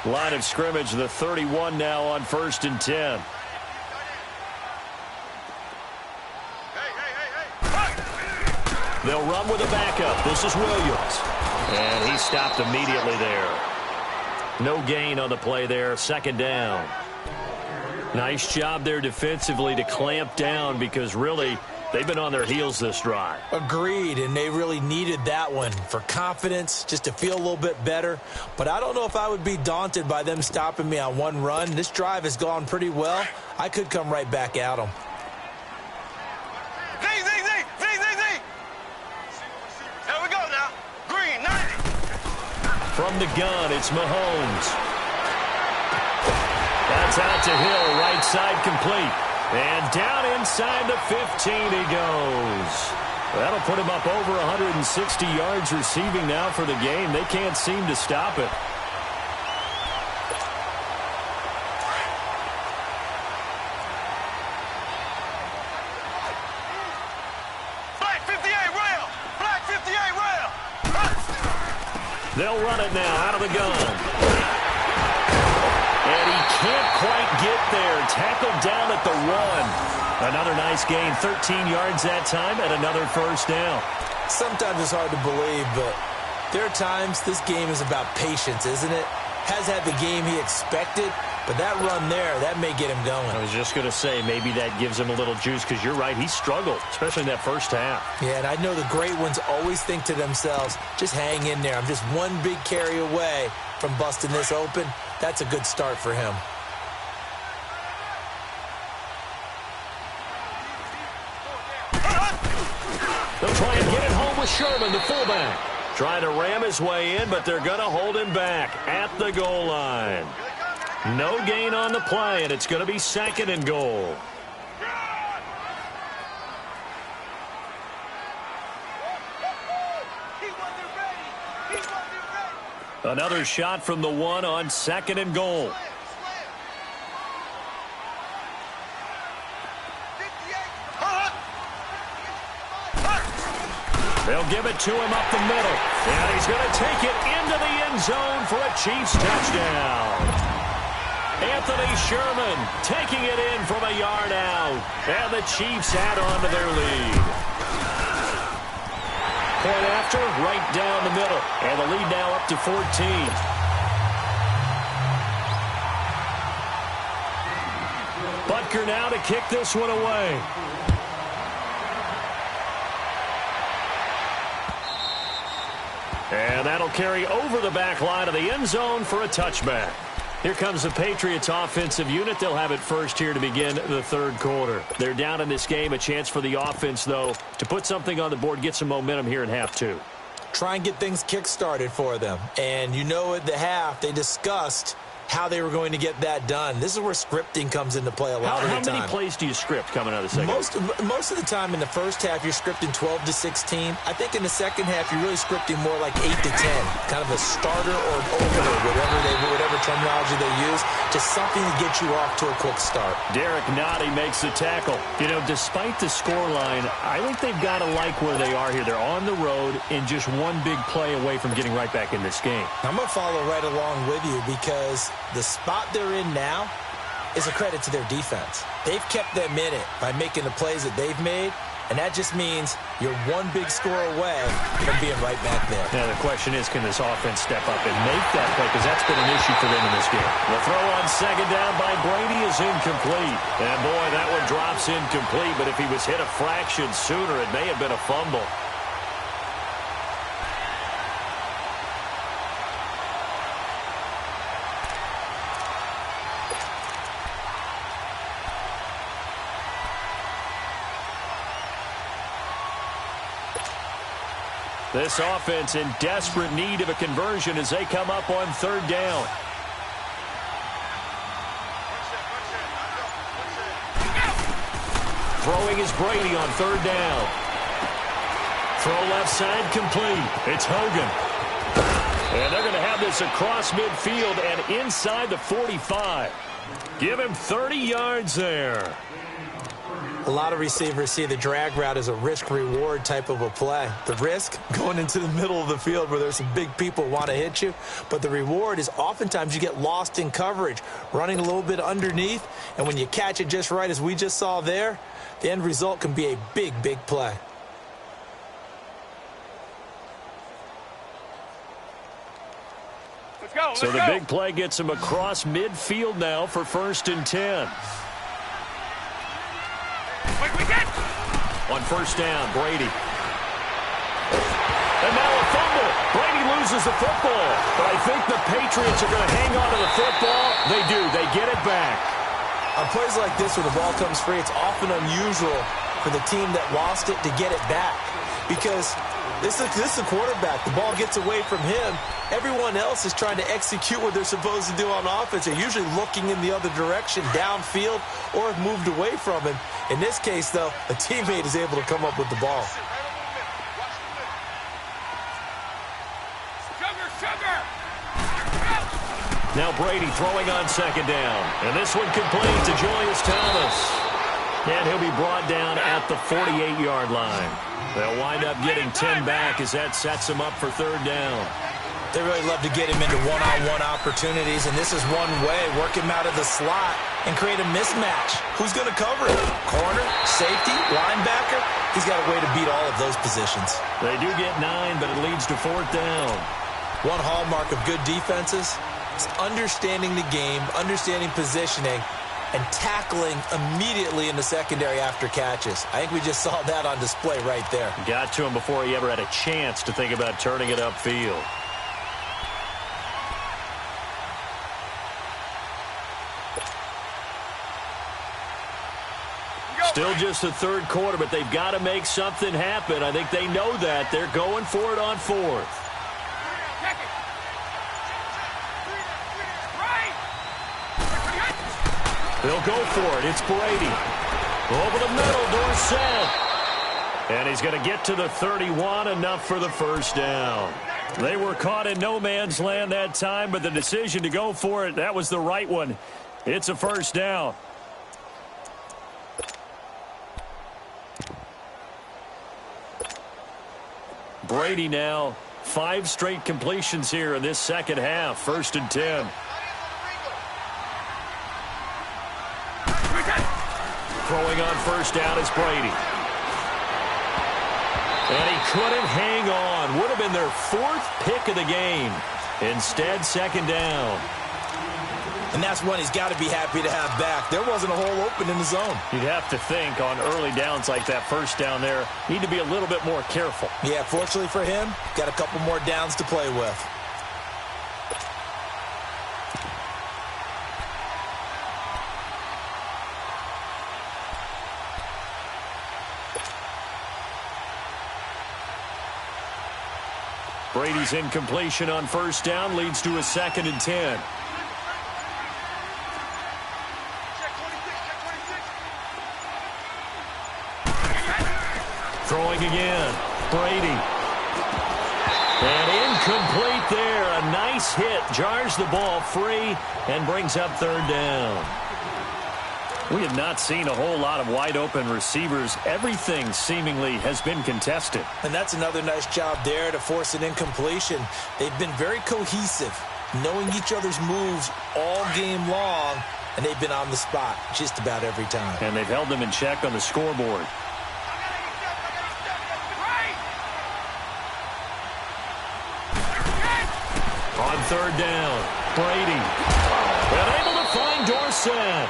Line of scrimmage, the 31 now on 1st and 10. They'll run with a backup. This is Williams. And he stopped immediately there. No gain on the play there. 2nd down. Nice job there defensively to clamp down because really they've been on their heels this drive. Agreed, and they really needed that one for confidence, just to feel a little bit better. But I don't know if I would be daunted by them stopping me on one run. This drive has gone pretty well. I could come right back at them. There we go now. Green 90. From the gun, it's Mahomes. That's out to Hill, right side complete. And down inside the 15 he goes. That'll put him up over 160 yards receiving now for the game. They can't seem to stop it. Black 58 rail. Black 58 rail. They'll run it now out of the gun. And he can't quite get there. Tackled down at the 1. Another nice gain. 13 yards that time and another 1st down. Sometimes it's hard to believe, but there are times this game is about patience, isn't it? Has had the game he expected, but that run there, that may get him going. I was just going to say, maybe that gives him a little juice because you're right. He struggled, especially in that first half. Yeah, and I know the great ones always think to themselves, just hang in there. I'm just one big carry away from busting this open. That's a good start for him. They'll try and get it home with Sherman, the fullback. Trying to ram his way in, but they're going to hold him back at the goal line. No gain on the play, and it's going to be 2nd and goal. Another shot from the one on 2nd and goal. They'll give it to him up the middle. And he's going to take it into the end zone for a Chiefs touchdown. Anthony Sherman taking it in from a yard out. And the Chiefs add on to their lead. Point after, right down the middle. And the lead now up to 14. Butker now to kick this one away. And that'll carry over the back line of the end zone for a touchback. Here comes the Patriots offensive unit. They'll have it first here to begin the 3rd quarter. They're down in this game. A chance for the offense, though, to put something on the board, get some momentum here in half 2. Try and get things kick-started for them. And you know at the half, they discussed how they were going to get that done. This is where scripting comes into play a lot of the time. How many plays do you script coming out of the second? Most of the time in the first half, you're scripting 12 to 16. I think in the second half, you're really scripting more like 8 to 10. Kind of a starter or an opener, whatever terminology they use, just something to get you off to a quick start. Derek Nottie makes the tackle. You know, despite the scoreline, I think they've got to like where they are here. They're on the road and just one big play away from getting right back in this game. I'm going to follow right along with you because the spot they're in now is a credit to their defense. They've kept them in it by making the plays that they've made, and that just means you're one big score away from being right back there. Now, the question is, can this offense step up and make that play? Because that's been an issue for them in this game. The throw on 2nd down by Brady is incomplete. And, boy, that one drops incomplete, but if he was hit a fraction sooner, it may have been a fumble. This offense in desperate need of a conversion as they come up on 3rd down. Throwing is Brady on 3rd down. Throw left side complete. It's Hogan. And they're going to have this across midfield and inside the 45. Give him 30 yards there. A lot of receivers see the drag route as a risk-reward type of a play. The risk, going into the middle of the field where there's some big people who want to hit you. But the reward is oftentimes you get lost in coverage, running a little bit underneath. And when you catch it just right, as we just saw there, the end result can be a big, big play. So the big play gets him across midfield now for 1st and 10. On 1st down, Brady. And now a fumble. Brady loses the football. But I think the Patriots are going to hang on to the football. They do. They get it back. On plays like this where the ball comes free, it's often unusual for the team that lost it to get it back. Because this is a quarterback. The ball gets away from him. Everyone else is trying to execute what they're supposed to do on offense. They're usually looking in the other direction, downfield, or have moved away from him. In this case, though, a teammate is able to come up with the ball. Now Brady throwing on 2nd down. And this one complete to Julius Thomas. And he'll be brought down at the 48-yard line. They'll wind up getting 10 back as that sets him up for 3rd down. They really love to get him into one-on-one opportunities, and this is one way. Work him out of the slot and create a mismatch. Who's going to cover him? Corner, safety, linebacker? He's got a way to beat all of those positions. They do get 9, but it leads to 4th down. One hallmark of good defenses is understanding the game, understanding positioning, and tackling immediately in the secondary after catches. I think we just saw that on display right there. Got to him before he ever had a chance to think about turning it upfield. Still just the 3rd quarter, but they've got to make something happen. I think they know that. They're going for it on 4th. They'll go for it. It's Brady. Over the middle, Dorsett. And he's going to get to the 31, enough for the 1st down. They were caught in no man's land that time, but the decision to go for it, that was the right one. It's a first down. Brady now, 5 straight completions here in this second half. 1st and 10. Throwing on first down is Brady. And he couldn't hang on. Would have been their 4th pick of the game. Instead, 2nd down. And that's one he's got to be happy to have back. There wasn't a hole open in the zone. You'd have to think on early downs like that first down there, need to be a little bit more careful. Yeah, fortunately for him, got a couple more downs to play with. Brady's incompletion on first down leads to a 2nd and 10. Throwing again, Brady. And incomplete there. A nice hit. Jars the ball free and brings up 3rd down. We have not seen a whole lot of wide-open receivers. Everything seemingly has been contested. And that's another nice job there to force an incompletion. They've been very cohesive, knowing each other's moves all game long, and they've been on the spot just about every time. And they've held them in check on the scoreboard. On 3rd down, Brady. And able to find Dorsett.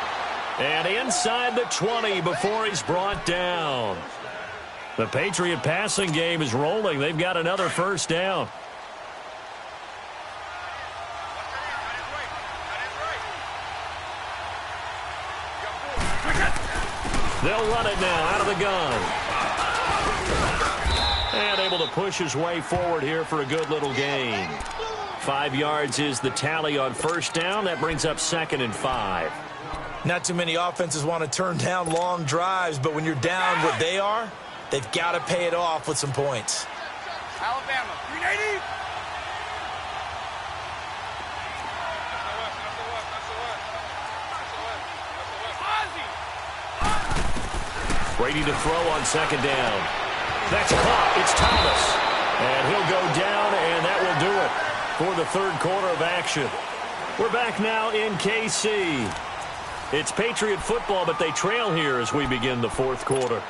And inside the 20 before he's brought down. The Patriot passing game is rolling. They've got another first down. They'll run it now out of the gun. And able to push his way forward here for a good little gain. 5 yards is the tally on first down. That brings up 2nd and 5. Not too many offenses want to turn down long drives, but when you're down what they are, they've got to pay it off with some points. Alabama, 380. Brady to throw on 2nd down. That's caught. It's Thomas. And he'll go down, and that will do it for the 3rd quarter of action. We're back now in KC. It's Patriot football, but they trail here as we begin the 4th quarter.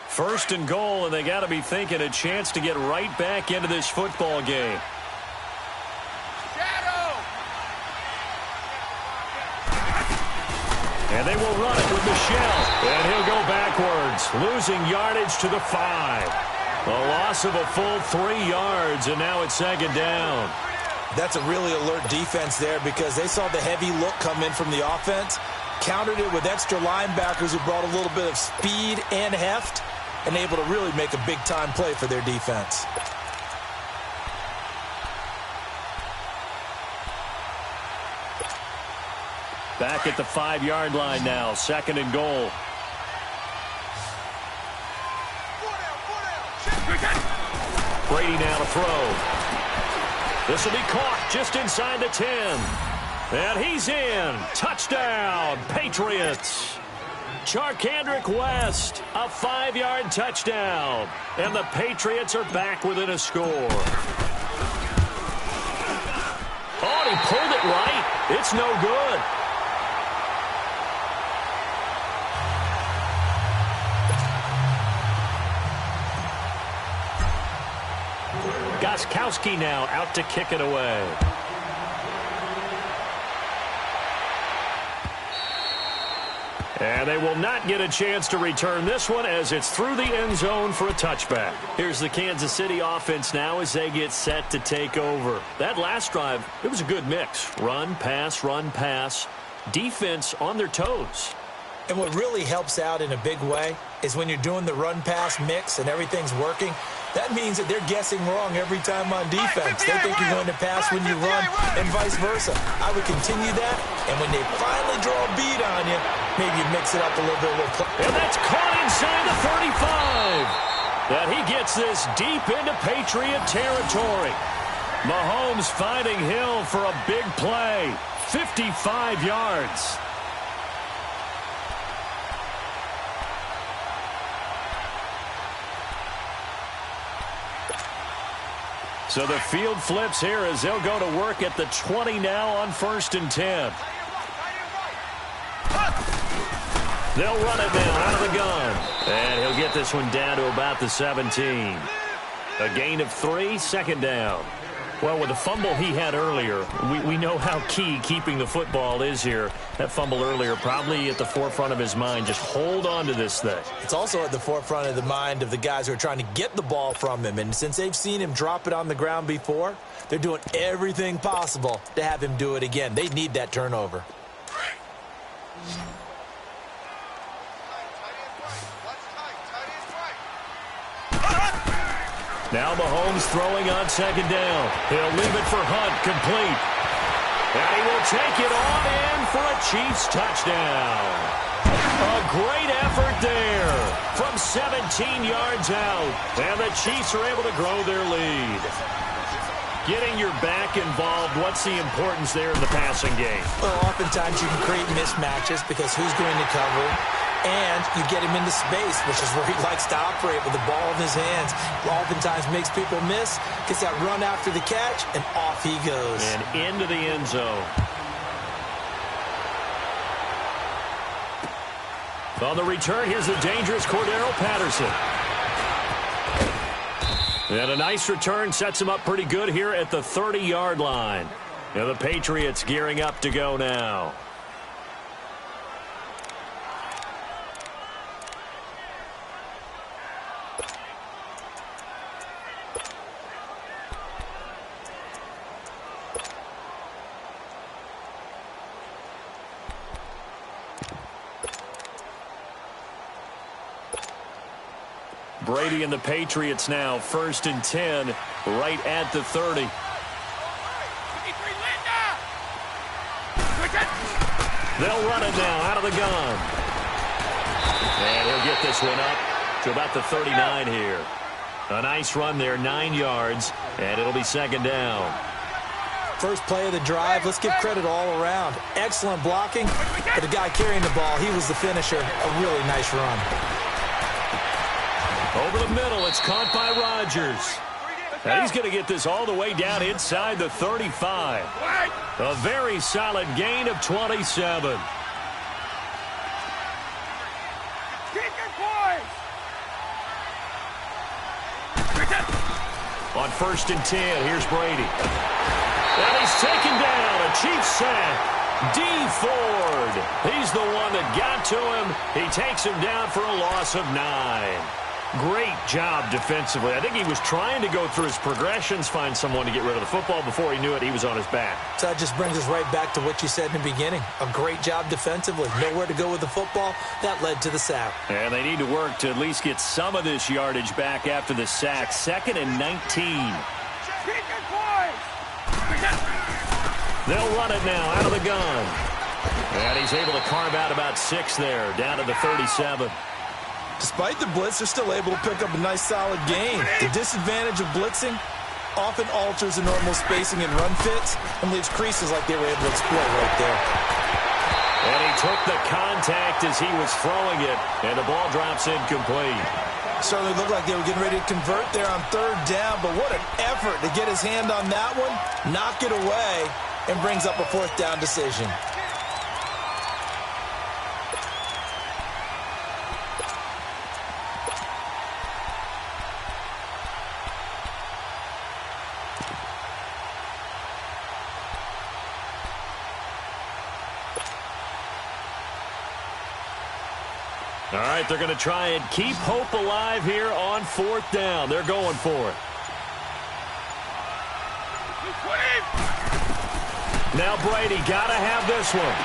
First and goal, and they got to be thinking a chance to get right back into this football game. And they will run it with Michelle. And he'll go backwards, losing yardage to the 5. A loss of a full 3 yards, and now it's 2nd down. That's a really alert defense there because they saw the heavy look come in from the offense, countered it with extra linebackers who brought a little bit of speed and heft, and able to really make a big-time play for their defense. Back at the 5-yard line now, 2nd and goal. Brady now to throw. This will be caught just inside the 10. And he's in. Touchdown, Patriots. Charkandrick West, a 5-yard touchdown. And the Patriots are back within a score. Oh, he pulled it right. It's no good. Gostkowski now out to kick it away. And they will not get a chance to return this one as it's through the end zone for a touchback. Here's the Kansas City offense now as they get set to take over. That last drive, it was a good mix. Run, pass, defense on their toes. And what really helps out in a big way is when you're doing the run-pass mix and everything's working, That means that they're guessing wrong every time on defense. They think you're going to pass when you run and vice versa. I would continue that, and when they finally draw a bead on you, maybe you mix it up a little bit. And that's caught inside the 35. That he gets this deep into Patriot territory. Mahomes finding Hill for a big play. 55 yards. So the field flips here as they'll go to work at the 20 now on 1st and 10. They'll run it now out of the gun. And he'll get this one down to about the 17. A gain of 3, 2nd down. Well, with the fumble he had earlier, we know how key keeping the football is here. That fumble earlier probably at the forefront of his mind. Just hold on to this thing. It's also at the forefront of the mind of the guys who are trying to get the ball from him. And since they've seen him drop it on the ground before, they're doing everything possible to have him do it again. They need that turnover. Now Mahomes throwing on 2nd down. He'll leave it for Hunt, complete. And he will take it on in for a Chiefs touchdown. A great effort there from 17 yards out. And the Chiefs are able to grow their lead. Getting your back involved, what's the importance there in the passing game? Well, oftentimes you can create mismatches because who's going to cover him? And you get him into space, which is where he likes to operate with the ball in his hands. Oftentimes makes people miss, gets that run after the catch, and off he goes. And into the end zone. On the return, here's the dangerous Cordero Patterson. And a nice return sets him up pretty good here at the 30-yard line. Now the Patriots gearing up to go now. Brady and the Patriots now 1st and 10 right at the 30. They'll run it now out of the gun. And he'll get this one up to about the 39 here. A nice run there, 9 yards, and it'll be 2nd down. First play of the drive, let's give credit all around. Excellent blocking, but the guy carrying the ball, he was the finisher. A really nice run. Over the middle, it's caught by Rodgers. And he's going to get this all the way down inside the 35. A very solid gain of 27. On 1st and 10, here's Brady. And he's taken down. A Chiefs sack. D. Ford. He's the one that got to him. He takes him down for a loss of 9. Great job defensively. I think he was trying to go through his progressions, find someone to get rid of the football. Before he knew it, he was on his back. So that just brings us right back to what you said in the beginning. A great job defensively. Nowhere to go with the football. That led to the sack. And they need to work to at least get some of this yardage back after the sack. 2nd and 19. They'll run it now out of the gun. And he's able to carve out about 6 there, down to the 37. Despite the blitz, they're still able to pick up a nice solid gain. The disadvantage of blitzing often alters the normal spacing and run fits and leaves creases like they were able to exploit right there. And he took the contact as he was throwing it, and the ball drops incomplete. Certainly looked like they were getting ready to convert there on 3rd down, but what an effort to get his hand on that one, knock it away, and brings up a 4th down decision. All right, they're going to try and keep hope alive here on 4th down. They're going for it. Now Brady got to have this one.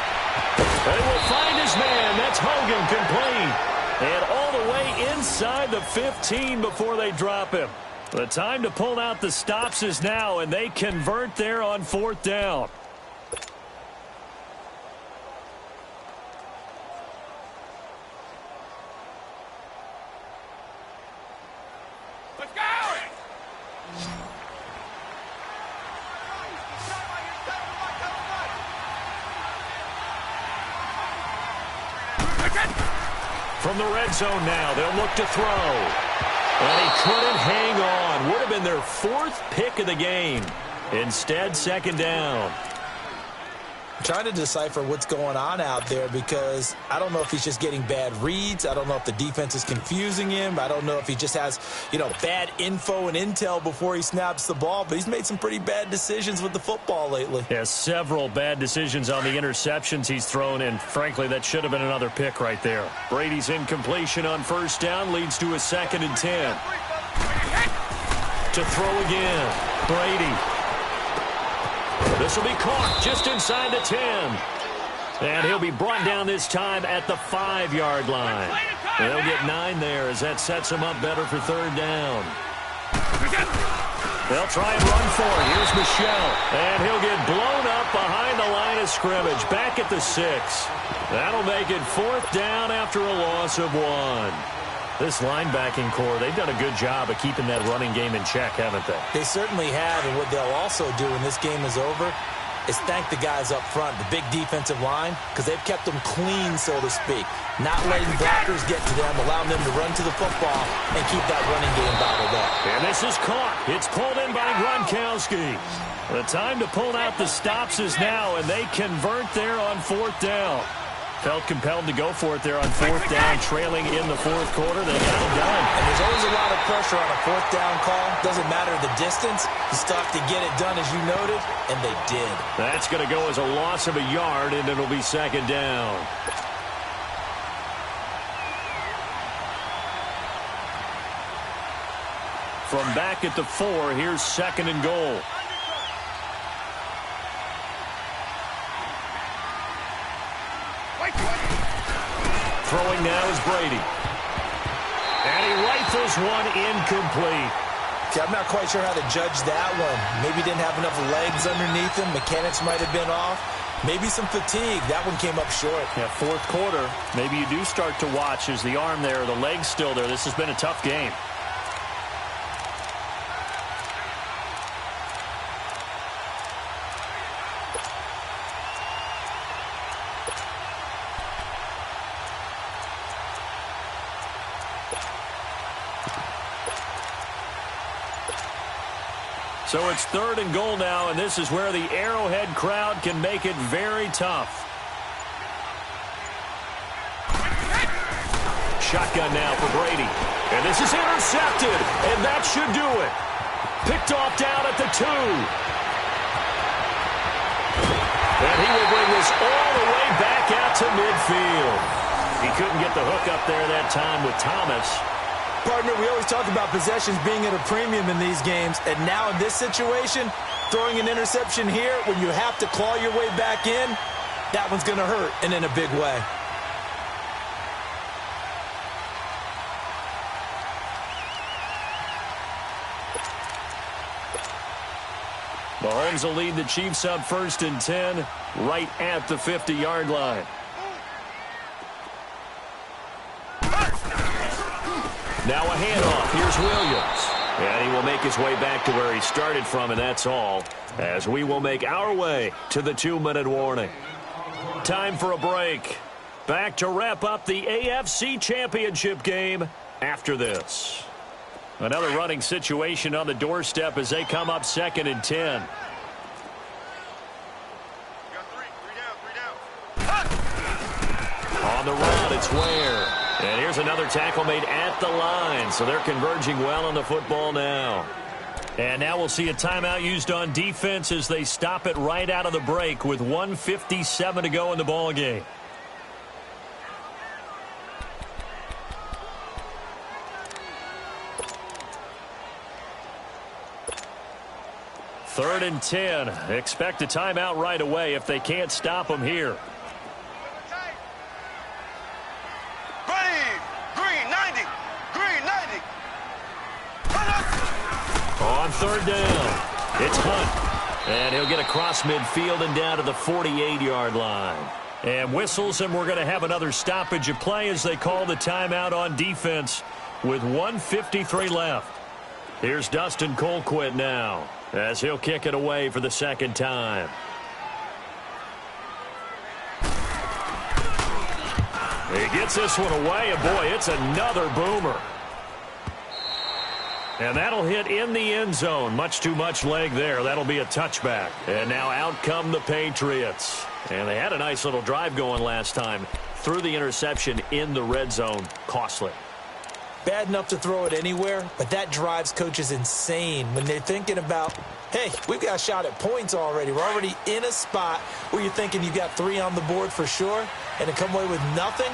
They will find his man. That's Hogan, complete. And all the way inside the 15 before they drop him. The time to pull out the stops is now, and they convert there on 4th down. Let's go! From the red zone now, they'll look to throw. And he couldn't hang on. Would have been their 4th pick of the game. Instead, 2nd down. I'm trying to decipher what's going on out there because I don't know if he's just getting bad reads. I don't know if the defense is confusing him. I don't know if he just has, bad info and intel before he snaps the ball. But he's made some pretty bad decisions with the football lately. Yes, several bad decisions on the interceptions he's thrown, and frankly, that should have been another pick right there. Brady's incompletion on 1st down leads to a 2nd and 10. To throw again, Brady. This will be caught just inside the 10. And he'll be brought down this time at the 5-yard line. And they'll get 9 there as that sets him up better for 3rd down. They'll try and run for it. Here's Michelle. And he'll get blown up behind the line of scrimmage. Back at the 6. That'll make it 4th down after a loss of 1. This linebacking core, they've done a good job of keeping that running game in check, haven't they? They certainly have, and what they'll also do when this game is over is thank the guys up front, the big defensive line, because they've kept them clean, so to speak. Not letting blockers get to them, allowing them to run to the football and keep that running game bottled up. And this is caught. It's pulled in by Gronkowski. The time to pull out the stops is now, and they convert there on 4th down. Felt compelled to go for it there on 4th down, trailing in the 4th quarter. They got it done. And there's always a lot of pressure on a 4th down call. Doesn't matter the distance. You still have to get it done, as you noted, and they did. That's going to go as a loss of a yard, and it'll be 2nd down. From back at the 4, here's 2nd and goal. Throwing now is Brady. And he rifles one incomplete. See, I'm not quite sure how to judge that one. Maybe didn't have enough legs underneath him. Mechanics might have been off. Maybe some fatigue. That one came up short. Yeah, 4th quarter. Maybe you do start to watch. Is the arm there, the leg's still there? This has been a tough game. So it's 3rd and goal now, and this is where the Arrowhead crowd can make it very tough. Shotgun now for Brady. And this is intercepted, and that should do it. Picked off down at the 2. And he will bring this all the way back out to midfield. He couldn't get the hook up there that time with Thomas. Partner, we always talk about possessions being at a premium in these games, and now in this situation, throwing an interception here when you have to claw your way back in, that one's going to hurt, and in a big way. Mahomes will lead the Chiefs up 1st and 10, right at the 50-yard line. Now a handoff. Here's Williams. And he will make his way back to where he started from, and that's all, as we will make our way to the 2-minute warning. Time for a break. Back to wrap up the AFC Championship game after this. Another running situation on the doorstep as they come up 2nd and 10. On the run, it's Ware. And here's another tackle made at the line, so they're converging well on the football now. And now we'll see a timeout used on defense as they stop it right out of the break with 1:57 to go in the ball game. Third and 10. Expect a timeout right away if they can't stop them here. on third down. It's Hunt, and he'll get across midfield and down to the 48-yard line. And whistles, and we're going to have another stoppage of play as they call the timeout on defense with 1:53 left. Here's Dustin Colquitt now as he'll kick it away for the second time. He gets this one away, and boy, it's another boomer. And that'll hit in the end zone. Much too much leg there. That'll be a touchback. And now out come the Patriots. And they had a nice little drive going last time. Threw the interception in the red zone. Costly. Bad enough to throw it anywhere, but that drives coaches insane when they're thinking about, hey, we've got a shot at points already. We're already in a spot where you're thinking you got 3 on the board for sure, and to come away with nothing,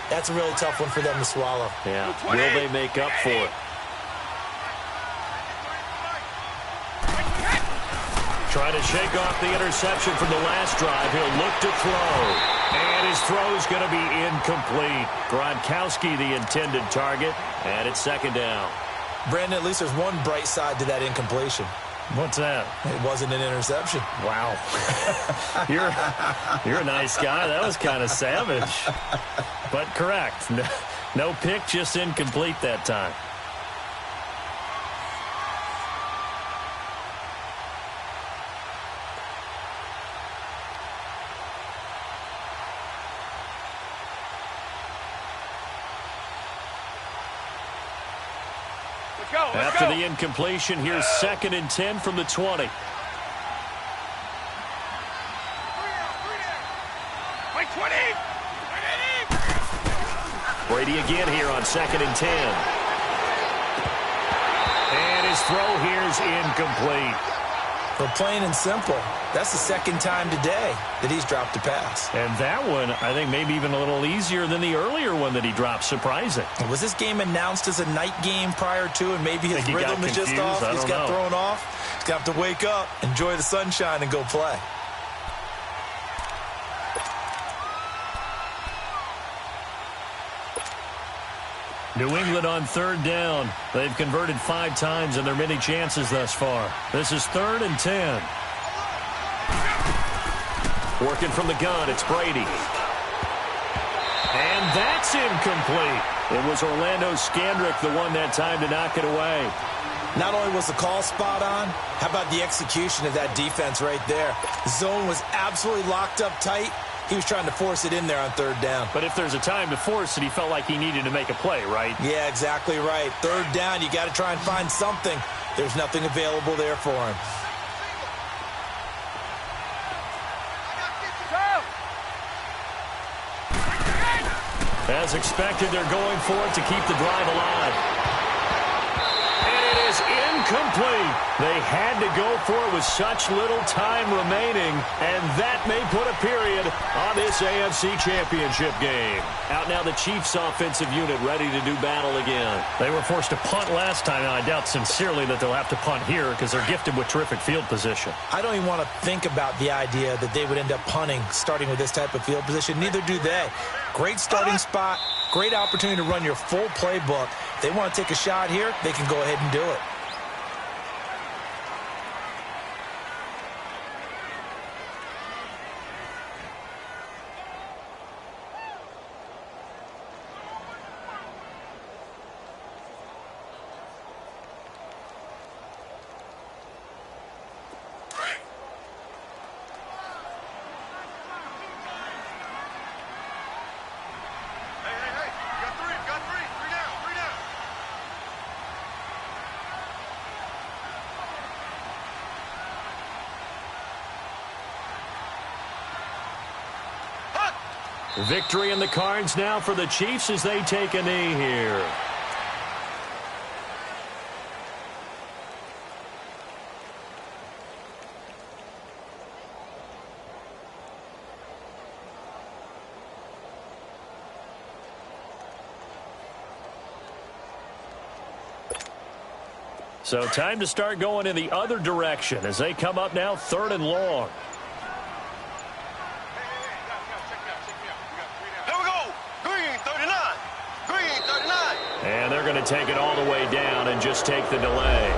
that's a really tough one for them to swallow. Yeah, will they make up for it? Trying to shake off the interception from the last drive. He'll look to throw. And his throw's going to be incomplete. Gronkowski, the intended target. And it's second down. Brandon, at least there's one bright side to that incompletion. What's that? It wasn't an interception. Wow. You're a nice guy. That was kind of savage. But correct. No pick, just incomplete that time. After the incompletion, here's 2nd and 10 from the 20. Brady again here on 2nd and 10. And his throw here's incomplete. But plain and simple, that's the second time today that he's dropped a pass. And that one, I think, maybe even a little easier than the earlier one that he dropped. Surprising. Was this game announced as a night game prior to, and maybe his rhythm is just off? He's got thrown off. He's got to wake up, enjoy the sunshine, and go play. New England on third down. They've converted 5 times in their many chances thus far. This is 3rd and 10. Working from the gun, it's Brady. And that's incomplete. It was Orlando Scandrick, the one that time to knock it away. Not only was the call spot on, how about the execution of that defense right there? The zone was absolutely locked up tight. He was trying to force it in there on third down. But if there's a time to force it, he felt like he needed to make a play, right? Yeah, exactly right. Third down, you got to try and find something. There's nothing available there for him. As expected, they're going for it to keep the drive alive. And it is incomplete. They had to go for it with such little time remaining, and that may put a period on this AFC Championship game. Out now the Chiefs offensive unit ready to do battle again. They were forced to punt last time, and I doubt sincerely that they'll have to punt here because they're gifted with terrific field position. I don't even want to think about the idea that they would end up punting starting with this type of field position. Neither do they. Great starting spot, great opportunity to run your full playbook. If they want to take a shot here, they can go ahead and do it. Victory in the cards now for the Chiefs as they take a knee here. So time to start going in the other direction as they come up now 3rd and long. And they're going to take it all the way down and just take the delay.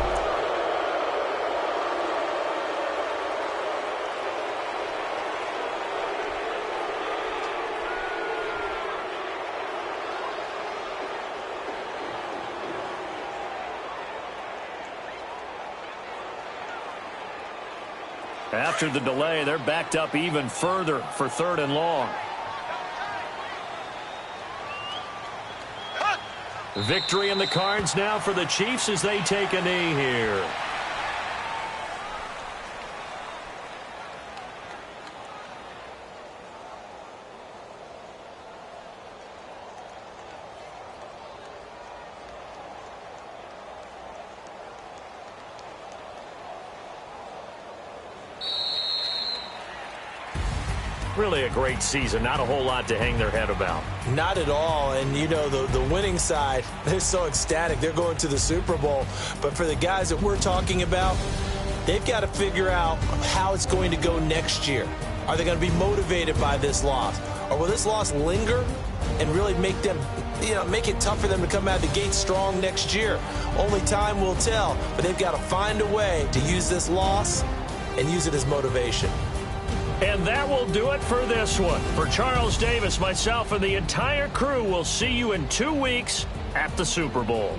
After the delay, they're backed up even further for 3rd and long. Victory in the cards now for the Chiefs as they take a knee here. Really a great season. Not a whole lot to hang their head about. Not at all. And, you know, the winning side, they're so ecstatic. They're going to the Super Bowl. But for the guys that we're talking about, they've got to figure out how it's going to go next year. Are they going to be motivated by this loss? Or will this loss linger and really make them, make it tough for them to come out of the gate strong next year? Only time will tell. But they've got to find a way to use this loss and use it as motivation. And that will do it for this one. For Charles Davis, myself, and the entire crew, we'll see you in 2 weeks at the Super Bowl.